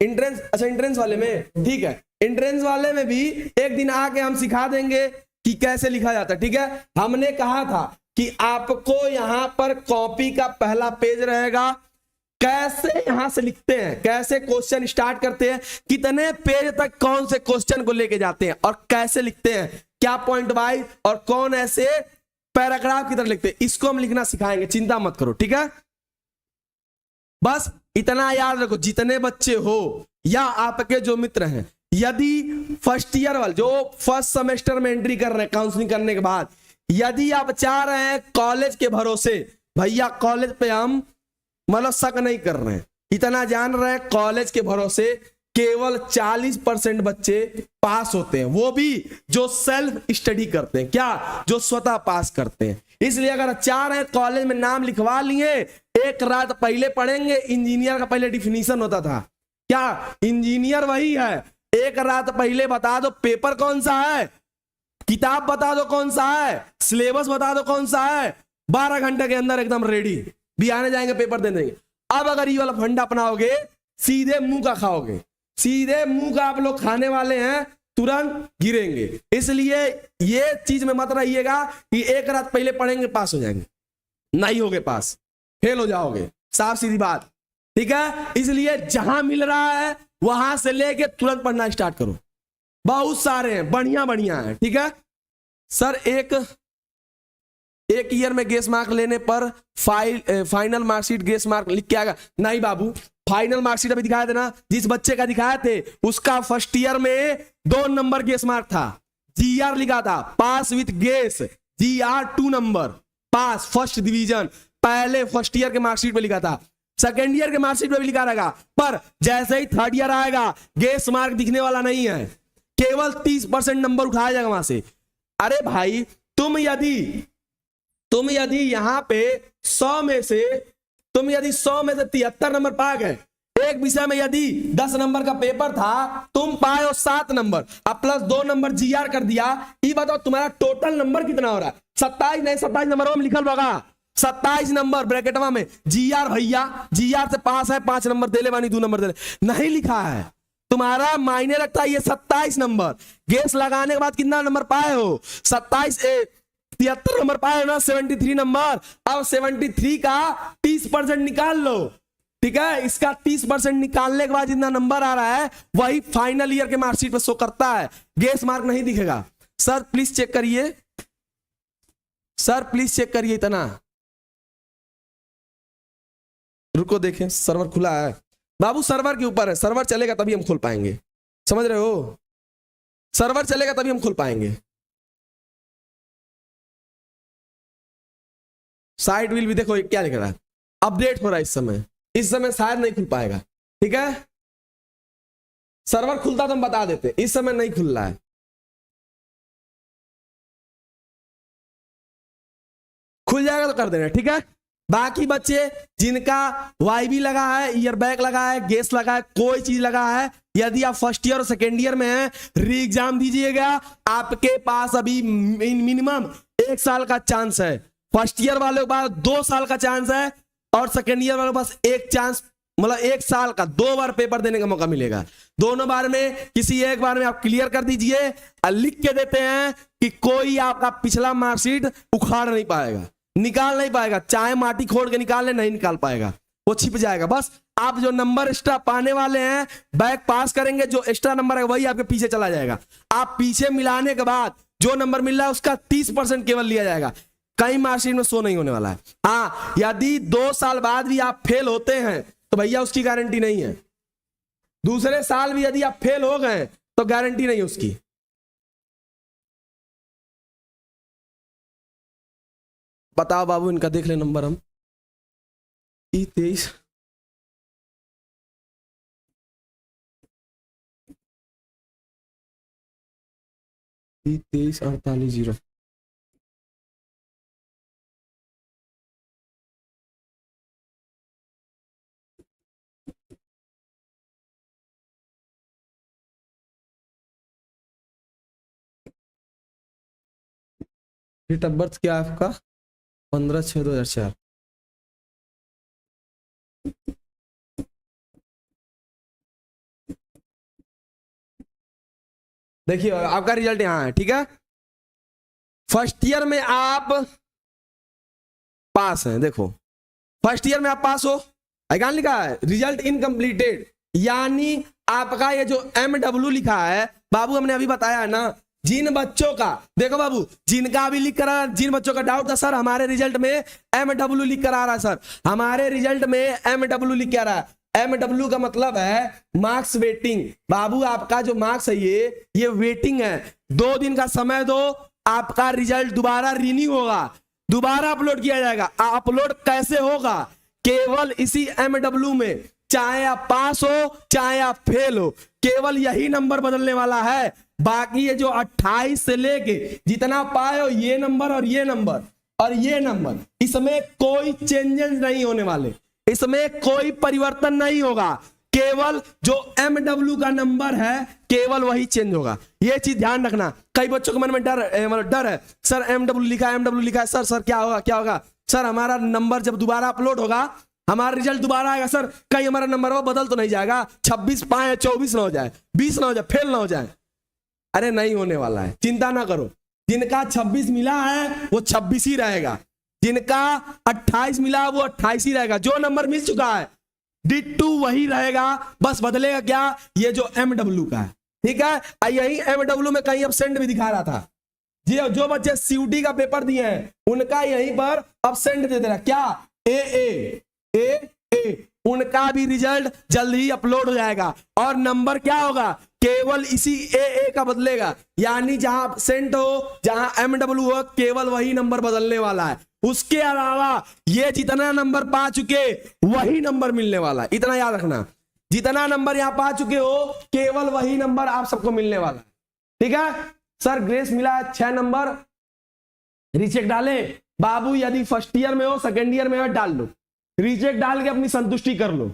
एंट्रेंस, अच्छा एंट्रेंस वाले में ठीक है, एंट्रेंस वाले में भी एक दिन आके हम सिखा देंगे कि कैसे लिखा जाता है। ठीक है। हमने कहा था कि आपको यहां पर कॉपी का पहला पेज रहेगा, कैसे यहां से लिखते हैं, कैसे क्वेश्चन स्टार्ट करते हैं, कितने पेज तक कौन से क्वेश्चन को लेके जाते हैं और कैसे लिखते हैं, क्या पॉइंट वाइज और कौन ऐसे पैराग्राफ की तरह लिखते हैं, इसको हम लिखना सिखाएंगे। चिंता मत करो। ठीक है। बस इतना याद रखो, जितने बच्चे हो या आपके जो मित्र हैं, यदि फर्स्ट ईयर वाले जो फर्स्ट सेमेस्टर में एंट्री कर रहे हैं काउंसलिंग करने के बाद, यदि आप चाह रहे हैं कॉलेज के भरोसे, भैया कॉलेज पे हम मतलब शक नहीं कर रहे हैं, इतना जान रहे हैं कॉलेज के भरोसे केवल 40% बच्चे पास होते हैं, वो भी जो सेल्फ स्टडी करते हैं, क्या जो स्वतः पास करते हैं। इसलिए अगर चाह रहे हैं कॉलेज में नाम लिखवा लिए, एक रात पहले पढ़ेंगे। इंजीनियर का पहले डिफिनीशन होता था, क्या इंजीनियर वही है, एक रात पहले बता दो पेपर कौन सा है, किताब बता दो कौन सा है, सिलेबस बता दो कौन सा है, 12 घंटे के अंदर एकदम रेडी, भी आने जाएंगे पेपर दे देंगे। अब अगर ये वाला फंडा अपनाओगे सीधे मुंह का खाओगे, सीधे मुंह का आप लोग खाने वाले हैं, तुरंत गिरेंगे। इसलिए ये चीज में मत रहिएगा कि एक रात पहले पढ़ेंगे पास हो जाएंगे, नहीं होगे पास, फेल हो जाओगे, साफ सीधी बात। ठीक है। इसलिए जहां मिल रहा है वहां से लेके तुरंत पढ़ना स्टार्ट करो, बहुत सारे हैं, बढ़िया बढ़िया है। ठीक है सर। एक एक ईयर में गेस मार्क लेने पर फाइनल मार्कशीट गेस मार्क लिख के आएगा? नहीं बाबू, फाइनल मार्कशीट अभी दिखाए थे ना, जिस बच्चे का दिखाए थे उसका फर्स्ट ईयर में 2 नंबर गेस मार्क था, जीआर लिखा था, pass with grace, GR 2 number, pass first division, पहले फर्स्ट ईयर के मार्कशीट पे लिखा था। सेकेंड ईयर के मार्कशीट पे भी लिखा रहेगा, पर जैसे ही थर्ड ईयर आएगा गेस मार्क दिखने वाला नहीं है, केवल 30% नंबर उठाया जाएगा वहां से। अरे भाई, तुम यदि यहां पे 100 में से 73 नंबर पा गए, एक विषय में यदि 10 नंबर का पेपर था, तुम पाए हो 7 नंबर, अब प्लस 2 नंबर जीआर कर दिया, ये बताओ तुम्हारा टोटल नंबर कितना हो रहा है? 27 नहीं, 27 नंबर में लिखल होगा, 27 नंबर ब्रैकेटवा में जीआर। भैया जीआर से पास है, 5 नंबर दे ले बानी, 2 नंबर दे ले, नहीं लिखा है, तुम्हारा मायने रखता है ये 27 नंबर। गेस लगाने के बाद कितना नंबर पाए हो? 73 नंबर पाए हो ना, 73 नंबर। अब 73 का 30% निकाल लो, ठीक है? इसका 30% निकालने के बाद जितना नंबर आ रहा है वही फाइनल ईयर के मार्कशीट पर शो करता है, गेस मार्क नहीं दिखेगा। सर प्लीज चेक करिए, सर प्लीज चेक करिए, इतना रुको, देखें सर्वर खुला है बाबू, सर्वर के ऊपर है, सर्वर चलेगा तभी हम खोल पाएंगे, समझ रहे हो? सर्वर चलेगा तभी हम खोल पाएंगे। साइट विल भी देखो क्या लिख रहा है, अपडेट हो रहा है इस समय शायद नहीं खुल पाएगा, ठीक है? सर्वर खुलता तो हम बता देते, इस समय नहीं खुल रहा है। खुल जाएगा तो कर देना, ठीक है? बाकी बच्चे जिनका वाईबी लगा है, ईयर बैक लगा है, गेस लगा है, कोई चीज लगा है, यदि आप फर्स्ट ईयर और सेकेंड ईयर में हैं, री एग्जाम दीजिएगा, आपके पास अभी मिनिमम 1 साल का चांस है। फर्स्ट ईयर वाले के पास 2 साल का चांस है, और सेकेंड ईयर वाले के पास 1 चांस, मतलब 1 साल का 2 बार पेपर देने का मौका मिलेगा। दोनों बार में किसी एक बार में आप क्लियर कर दीजिए, और लिख के देते हैं कि कोई आपका पिछला मार्कशीट उखाड़ नहीं पाएगा, निकाल नहीं पाएगा, चाहे माटी खोद के निकाल ले, नहीं निकाल पाएगा, वो छिप जाएगा। बस आप जो नंबर एक्स्ट्रा पाने वाले हैं, बैक पास करेंगे, जो एक्स्ट्रा नंबर है वही आपके पीछे चला जाएगा। आप पीछे मिलाने के बाद जो नंबर मिल रहा है उसका 30% केवल लिया जाएगा, कई मार्कशीट में शो नहीं होने वाला है। हाँ, यदि 2 साल बाद भी आप फेल होते हैं तो भैया उसकी गारंटी नहीं है। दूसरे साल भी यदि आप फेल हो गए तो गारंटी नहीं उसकी। बताओ बाबू, इनका देख ले नंबर हम। 23 48 0। डेट ऑफ बर्थ क्या है आपका? 15/6/2004। देखिए आपका रिजल्ट यहां है, ठीक है? फर्स्ट ईयर में आप पास हैं, देखो फर्स्ट ईयर में आप पास हो, आइकन लिखा है रिजल्ट इनकम्प्लीटेड, यानी आपका ये जो MW लिखा है बाबू, हमने अभी बताया है ना, जिन बच्चों का, देखो बाबू, जिनका अभी लिख कर, जिन बच्चों का डाउट था सर हमारे रिजल्ट में MW लिख कर आ रहा है, सर हमारे रिजल्ट में MW लिख के आ रहा है। MW का मतलब है मार्क्स वेटिंग। बाबू आपका जो मार्क्स है ये वेटिंग है, 2 दिन का समय दो, आपका रिजल्ट दोबारा रिन्यू होगा, दोबारा अपलोड किया जाएगा। अपलोड कैसे होगा? केवल इसी MW में, चाहे आप पास हो चाहे आप फेल हो, केवल यही नंबर बदलने वाला है। बाकी ये जो 28 से लेके जितना पाए हो, ये नंबर और ये नंबर और ये नंबर, इसमें कोई चेंजेस नहीं होने वाले, इसमें कोई परिवर्तन नहीं होगा, केवल जो MW का नंबर है केवल वही चेंज होगा। ये चीज ध्यान रखना। कई बच्चों के मन में डर है, सर MW लिखा है, सर क्या होगा सर, हमारा नंबर जब दोबारा अपलोड होगा, हमारा रिजल्ट दोबारा आएगा सर, कहीं हमारा नंबर वो बदल तो नहीं जाएगा, 26 पाए 24 ना हो जाए, 20 ना हो जाए, फेल ना हो जाए। अरे नहीं होने वाला है, चिंता ना करो। जिनका 26 मिला है वो 26 ही रहेगा, जिनका 28 मिला है वो 28 ही रहेगा, जो नंबर मिल चुका है डिट्टू वही रहेगा, बस बदलेगा क्या? ये जो MW का है, ठीक है? यही MW में कहीं एब्सेंट भी दिखा रहा था, जी जो बच्चे सीयूटी का पेपर दिए हैं उनका यहीं पर अब्सेंट दे देना क्या ए उनका भी रिजल्ट जल्द ही अपलोड हो जाएगा और नंबर क्या होगा केवल इसी ए का बदलेगा, यानी जहां एब्सेंट हो जहां MW हो केवल वही नंबर बदलने वाला है। उसके अलावा ये जितना नंबर पा चुके वही नंबर मिलने वाला है, इतना याद रखना। जितना नंबर यहां पा चुके हो केवल वही नंबर आप सबको मिलने वाला है, ठीक है। सर ग्रेस मिला है 6 नंबर, रीचेक डाले बाबू, यदि फर्स्ट ईयर में हो सेकेंड ईयर में हो डाल लो, रीचेक डाल के अपनी संतुष्टि कर लो।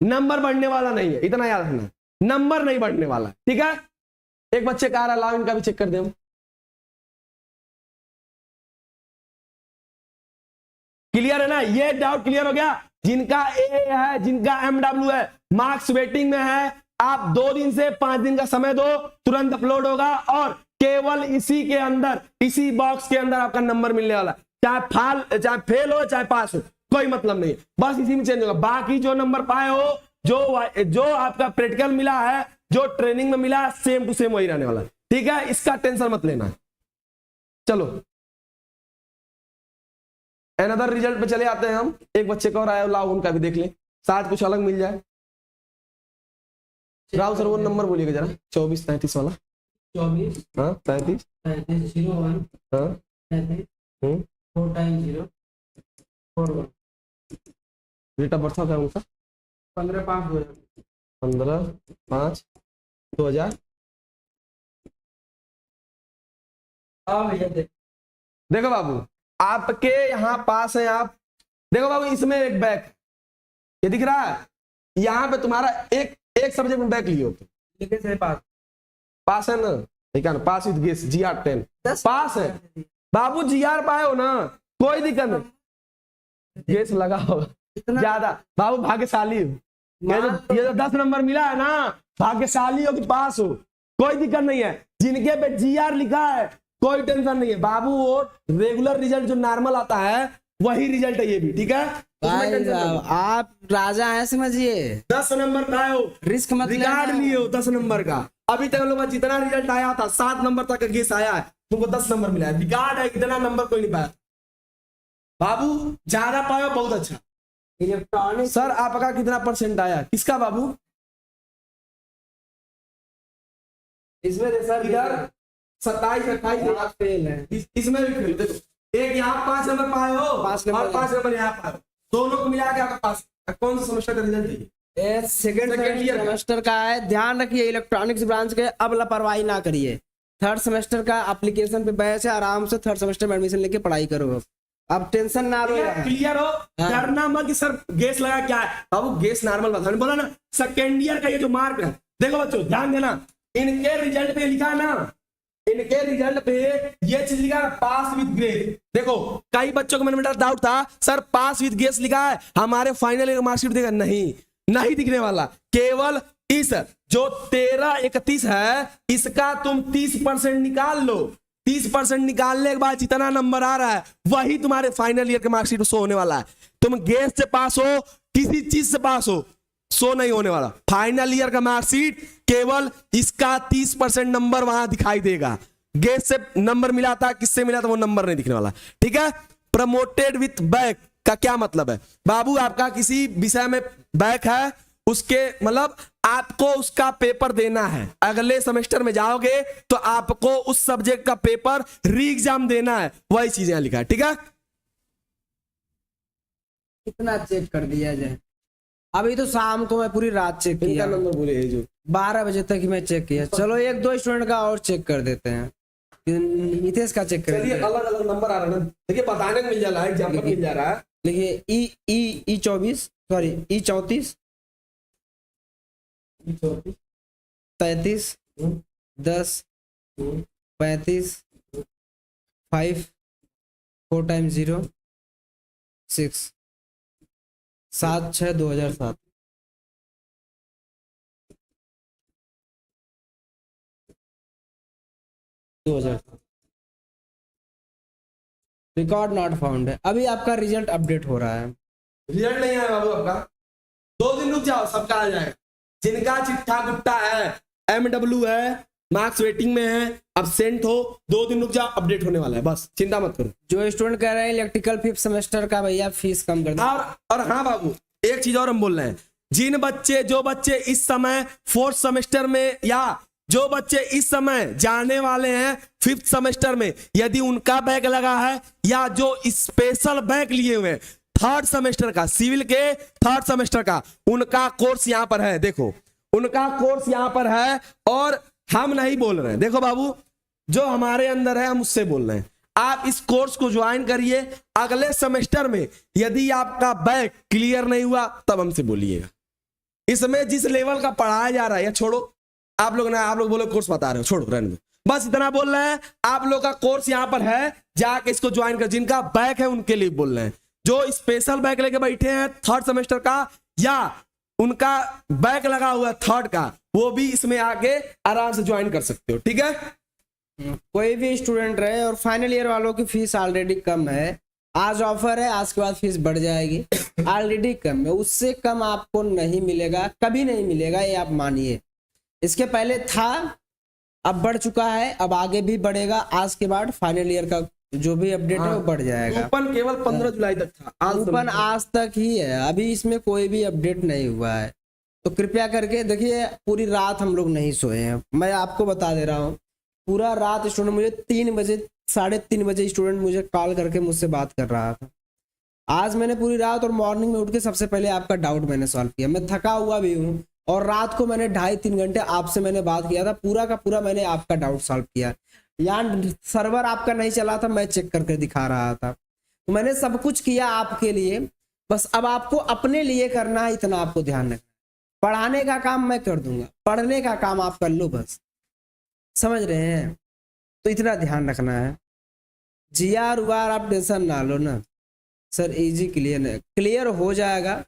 नंबर बढ़ने वाला नहीं है, इतना याद रखना, नंबर नहीं बढ़ने वाला, ठीक है। एक बच्चे का आ रहा, लाओ इनका भी चेक कर दे हम। क्लियर है ना, ये डाउट क्लियर हो गया। जिनका ए है जिनका MW है मार्क्स वेटिंग में है, आप 2 दिन से 5 दिन का समय दो, तुरंत अपलोड होगा और केवल इसी के अंदर इसी बॉक्स के अंदर आपका नंबर मिलने वाला, चाहे फेल हो चाहे पास हो कोई मतलब नहीं, बस इसी में चेंज होगा। बाकी जो नंबर पाए हो जो आपका प्रैक्टिकल मिला है जो ट्रेनिंग में मिला सेम टू सेम वही रहने वाला, ठीक है, इसका टेंशन मत लेना। चलो अनदर रिजल्ट पे चले आते हैं हम। एक बच्चे को और आया, लाओ उनका भी देख ले, शायद कुछ अलग मिल जाए। राहुल सर वो नंबर बोलिएगा जरा, 2433 वाला। 24 हाँ 33 35 01 हाँ 35 4 टाइम 0 41 डेट ऑफ बर्थ क्या उनका 15/5/2000 15/5/2000। भैया देख देखो बाबू आपके यहाँ पास है, आप देखो बाबू इसमें एक बैक ये दिख रहा है, यहाँ पे तुम्हारा एक सब्जेक्ट में बैक लिए हो तुम, लिखे से पास है ना, ठीक है ना, पास विद गेस GR 10 पास है बाबू, GR पाए हो ना, कोई दिक्कत नहीं, गेस लगा होगा ज्यादा बाबू, भाग्यशाली हो। ये जो 10 नंबर मिला है ना, भाग्यशाली हो कि पास हो, कोई दिक्कत नहीं है। जिनके पे GR लिखा है कोई टेंशन नहीं है बाबू, वो रेगुलर रिजल्ट जो नॉर्मल आता है वही रिजल्ट है ये भी, ठीक है। भाई साहब आप राजा हैं समझिए, 10 नंबर का हो, रिस्क मत रिकॉर्ड लेना। लिए हो 10 नंबर का, अभी तक लोग जितना रिजल्ट आया था 7 नंबर तक का गेस आया है, तुमको 10 नंबर मिला है, रिकॉर्ड है, इतना नंबर कोई नहीं पाया बाबू, ज्यादा पाया बहुत अच्छा। इलेक्ट्रॉनिक सर आपका कितना परसेंट आया, किसका बाबू? इसमें सर इधर 27 28 फेल है, इसमें भी फेल। देखो एक यहाँ 5 नंबर पाए हो 5 नंबर और 5 नंबर यहाँ पाए हो, दोनों को मिला के आपका पास। कौन सा सेमेस्टर का रिजल्ट है? सेकेंड Second year का। सेमेस्टर का है। ध्यान रखिए इलेक्ट्रॉनिक्स ब्रांच के, अब लापरवाही ना करिए। 3rd सेमेस्टर का एप्लीकेशन पे बैच है, आराम से 3rd सेमेस्टर में एडमिशन लेके पढ़ाई करो, अब टेंशन ना लो। क्लियर हो, डरना मत कि सर गेस लगा क्या है बाबू, गेस नॉर्मल बात है, बोला ना सेकेंड ईयर का ये जो मार्क है, देखो बच्चों ध्यान देना, इनके रिजल्ट पे लिखा है ना, इनके रिजल्ट पे ये चीज लिखा है पास विद ग्रेस। देखो कई बच्चों को मेरा डाउट था सर पास विद ग्रेस लिखा है हमारे फाइनल ईयर मार्कशीट देगा, नहीं दिखने वाला, केवल इस जो 1331 है इसका तुम 30% निकाल लो, 30% निकालने के बाद जितना नंबर आ रहा है वही तुम्हारे फाइनल ईयर के मार्कशीट शो होने वाला है। तुम गेस से पास हो किसी चीज से पास हो, शो नहीं होने वाला, फाइनल ईयर का मार्कशीट केवल इसका 30% नंबर वहां दिखाई देगा, गेस से नंबर मिला था किससे मिला था वो नंबर नहीं दिखने वाला, ठीक है। प्रमोटेड विथ बैक का क्या मतलब है बाबू, आपका किसी विषय में बैक है, उसके मतलब आपको उसका पेपर देना है, अगले सेमेस्टर में जाओगे तो आपको उस सब्जेक्ट का पेपर री एग्जाम देना है, वही चीज यहां लिखा है, ठीक है। कितना चेक कर दिया जाए, अभी तो शाम को मैं पूरी रात चेक किया, नंबर बोले जो 12 बजे तक मैं चेक किया। चलो 1-2 स्टूडेंट का और चेक कर देते हैं, नितेश का चेक कर चलिए देते हैं। अलग अलग नंबर आ रहा है ना, देखिए बताने को मिल जा रहा है, एग्जाम्पल मिल जा रहा है। देखिए ई 24 sorry E 34 33 10 35 5 4 times 0 6 7/6/2007 2007 record not found है। अभी आपका रिजल्ट अपडेट हो रहा है। रिजल्ट नहीं आया बाबू आपका, 2 दिन रुक जाओ सबका आ जाएगा। जिनका चिट्ठा गुट्टा है, MW है, मार्क्स वेटिंग में है, अब्सेंट हो 2 दिन रुक जा, अपडेट होने वाला है, बस चिंता मत करो। जो स्टूडेंट कह रहे हैं इलेक्ट्रिकल 5th सेमेस्टर का भैया फीस कम कर दो। और हाँ बाबू, एक चीज और हम बोल रहे हैं, जो बच्चे इस समय 4th सेमेस्टर में या जो बच्चे इस समय जाने वाले हैं 5th सेमेस्टर में, यदि उनका बैक लगा है या जो स्पेशल बैक लिए हुए हैं 3rd सेमेस्टर का, सिविल के 3rd सेमेस्टर का, उनका कोर्स यहां पर है। देखो उनका कोर्स यहां पर है और हम नहीं बोल रहे हैं। देखो बाबू, जो हमारे अंदर है हम उससे बोल रहे हैं। आप इस कोर्स को ज्वाइन करिए, अगले सेमेस्टर में यदि आपका बैक क्लियर नहीं हुआ तब हमसे बोलिएगा। इसमें जिस लेवल का पढ़ाया जा रहा है, या छोड़ो आप लोग बोलो कोर्स बता रहे हो, छोड़ो रहने दो, बस इतना बोल रहे हैं। आप लोग का कोर्स यहां पर है, जाके इसको ज्वाइन कर। जिनका बैक है उनके लिए बोल रहे हैं, जो स्पेशल बैक लेके बैठे हैं 3rd सेमेस्टर का या उनका बैक लगा हुआ है 3rd का, वो भी इसमें आके आराम से ज्वाइन कर सकते हो, ठीक है। कोई भी स्टूडेंट रहे, और फाइनल ईयर वालों की फीस ऑलरेडी कम है। आज ऑफर है, आज के बाद फीस बढ़ जाएगी। ऑलरेडी कम है, उससे कम आपको नहीं मिलेगा, कभी नहीं मिलेगा, ये आप मानिए। इसके पहले था, अब बढ़ चुका है, अब आगे भी बढ़ेगा। आज के बाद फाइनल ईयर का जो भी अपडेट है वो बढ़ जाएगा। ओपन केवल 15 जुलाई तक था, ओपन आज तक ही है, अभी इसमें कोई भी अपडेट नहीं हुआ है। तो कृपया करके देखिए, पूरी रात हम लोग नहीं सोए हैं, मैं आपको बता दे रहा हूँ। पूरा रात स्टूडेंट मुझे 3 बजे 3:30 बजे स्टूडेंट मुझे कॉल करके मुझसे बात कर रहा था। आज मैंने पूरी रात और मॉर्निंग में उठ के सबसे पहले आपका डाउट मैंने सॉल्व किया। मैं थका हुआ भी हूँ, और रात को मैंने 2.5-3 घंटे आपसे मैंने बात किया था, पूरा का पूरा मैंने आपका डाउट सॉल्व किया। यहाँ सर्वर आपका नहीं चला था, मैं चेक करके दिखा रहा था। तो मैंने सब कुछ किया आपके लिए, बस अब आपको अपने लिए करना है, इतना आपको ध्यान रखना। पढ़ाने का काम मैं कर दूंगा, पढ़ने का काम आप कर लो, बस समझ रहे हैं। तो इतना ध्यान रखना है। जीआर उआर आप टेंशन ना लो ना सर, इजी क्लियर हो जाएगा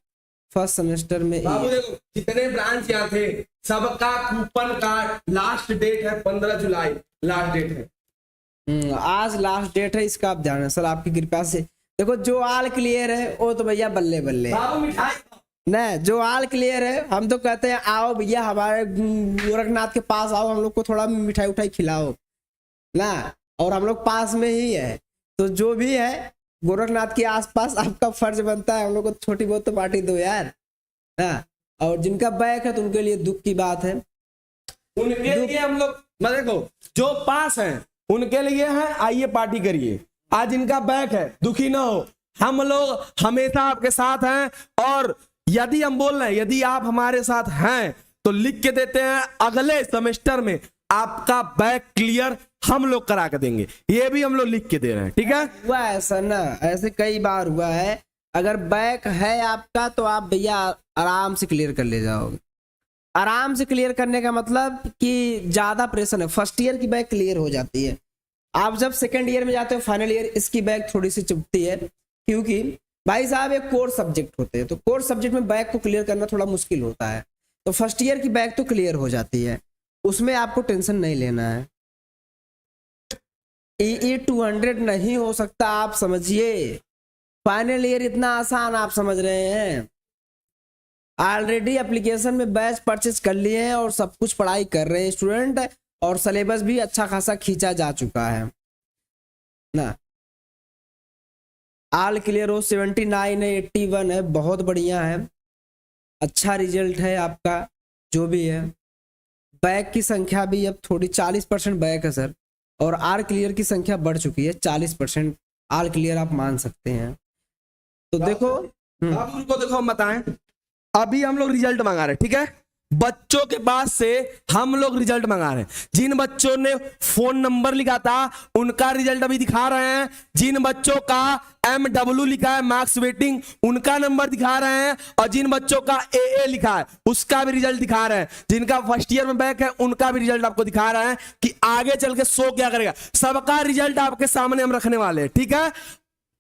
1st सेमेस्टर में। बाबू देखो, जितने ब्रांच यहाँ थे सबका कूपन का लास्ट डेट है 15 जुलाई, लास्ट डेट है। आज लास्ट डेट है, इसका आप ध्यान है सर, आपकी कृपा से। देखो जो आल क्लियर है वो तो भैया बल्ले बल्ले। बाबू मिठाई नहीं, जो आल क्लियर है हम तो कहते हैं आओ भैया हमारे गोरखनाथ के पास आओ, हम लोग को थोड़ा मिठाई उठाई खिलाओ ना, और हम लोग पास में ही है। तो जो भी है गोरखनाथ के आसपास आपका फर्ज बनता है हम लोग को छोटी बहुत तो पार्टी दो यार ना। और जिनका बैक है तो उनके लिए दुख की बात है। उनके लिए हम लोग देखो, जो पास हैं उनके लिए है, आइए पार्टी करिए। आज इनका बैक है, दुखी ना हो, हम लोग हमेशा आपके साथ हैं। और यदि हम बोल रहे हैं, यदि आप हमारे साथ हैं तो लिख के देते हैं, अगले सेमेस्टर में आपका बैक क्लियर हम लोग करा के देंगे, ये भी हम लोग लिख के दे रहे हैं, ठीक है। हुआ ऐसा ना, ऐसे कई बार हुआ है। अगर बैक है आपका तो आप भैया आराम से क्लियर कर ले जाओगे। आराम से क्लियर करने का मतलब कि ज्यादा प्रेशर है। 1st ईयर की बैक क्लियर हो जाती है, आप जब 2nd ईयर में जाते हो फाइनल ईयर, इसकी बैक थोड़ी सी चुभती है, क्योंकि भाई साहब एक कोर सब्जेक्ट होते हैं, तो कोर सब्जेक्ट में बैक को क्लियर करना थोड़ा मुश्किल होता है। तो 1st ईयर की बैक तो क्लियर हो जाती है, उसमें आपको टेंशन नहीं लेना है। ई 200 नहीं हो सकता, आप समझिए। फाइनल ईयर इतना आसान आप समझ रहे हैं। ऑलरेडी एप्लीकेशन में बैच परचेज कर लिए हैं और सब कुछ पढ़ाई कर रहे हैं स्टूडेंट, और सिलेबस भी अच्छा खासा खींचा जा चुका है ना। ऑल क्लियर हो 79 है, 81 है, बहुत बढ़िया है, अच्छा रिजल्ट है आपका जो भी है। बैक की संख्या भी अब थोड़ी 40% बैक है सर, और आर क्लियर की संख्या बढ़ चुकी है 40%। ऑल क्लियर आप मान सकते हैं। तो देखो बाबू उनको देखो, हम बताएं, अभी हम लोग रिजल्ट मंगा रहे हैं, ठीक है। बच्चों के पास से हम लोग रिजल्ट मंगा रहे हैं। जिन बच्चों ने फोन नंबर लिखा था उनका रिजल्ट अभी दिखा रहे हैं। जिन बच्चों का MW लिखा है मार्क्स वेटिंग, उनका नंबर दिखा रहे हैं। और जिन बच्चों का AA लिखा है उसका भी रिजल्ट दिखा रहे हैं। जिनका 1st ईयर में बैक है उनका भी रिजल्ट आपको दिखा रहे हैं कि आगे चल के शो क्या करेगा। सबका रिजल्ट आपके सामने हम रखने वाले हैं, ठीक है।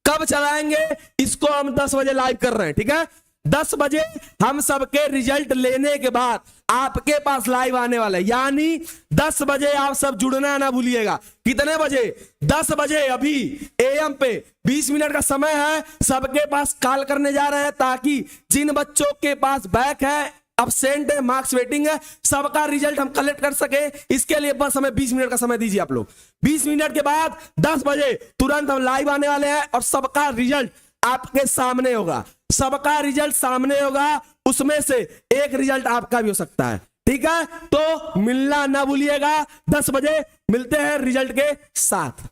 कब चलाएंगे इसको हम 10 बजे लाइव कर रहे हैं, ठीक है। 10 बजे हम सबके रिजल्ट लेने के बाद आपके पास लाइव आने वाला है, यानी 10 बजे आप सब जुड़ना ना भूलिएगा। कितने बजे? 10 बजे अभी AM पे 20 मिनट का समय है, सबके पास कॉल करने जा रहे हैं, ताकि जिन बच्चों के पास बैक है absent है, मार्क्स वेटिंग है, सबका रिजल्ट हम कलेक्ट कर सके, इसके लिए बस हमें 20 मिनट का समय दीजिए आप लोग। 20 मिनट के बाद 10 बजे तुरंत हम लाइव आने वाले हैं और सबका रिजल्ट आपके सामने होगा, सबका रिजल्ट सामने होगा, उसमें से एक रिजल्ट आपका भी हो सकता है, ठीक है। तो मिलना ना भूलिएगा, 10 बजे मिलते हैं रिजल्ट के साथ।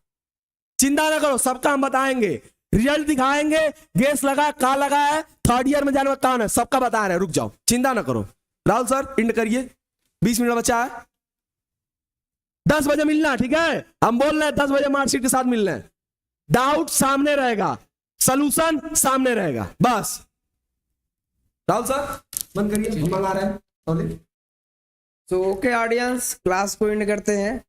चिंता ना करो, सबका हम बताएंगे, रिजल्ट दिखाएंगे, गेस लगा कहां लगा है, थर्ड ईयर में जाने में कौन है, सबका बता रहे हैं, रुक जाओ, चिंता ना करो। राहुल सर इंड करिए, 20 मिनट बचा है, 10 बजे मिलना, ठीक है। हम बोल रहे हैं 10 बजे मार्कशीट के साथ मिलना है, डाउट सामने रहेगा, सॉल्यूशन सामने रहेगा, बस। राहुल सर बंद करिए, हम मंगा रहे हैं। तो ओके ऑडियंस, क्लास को एंड करते हैं।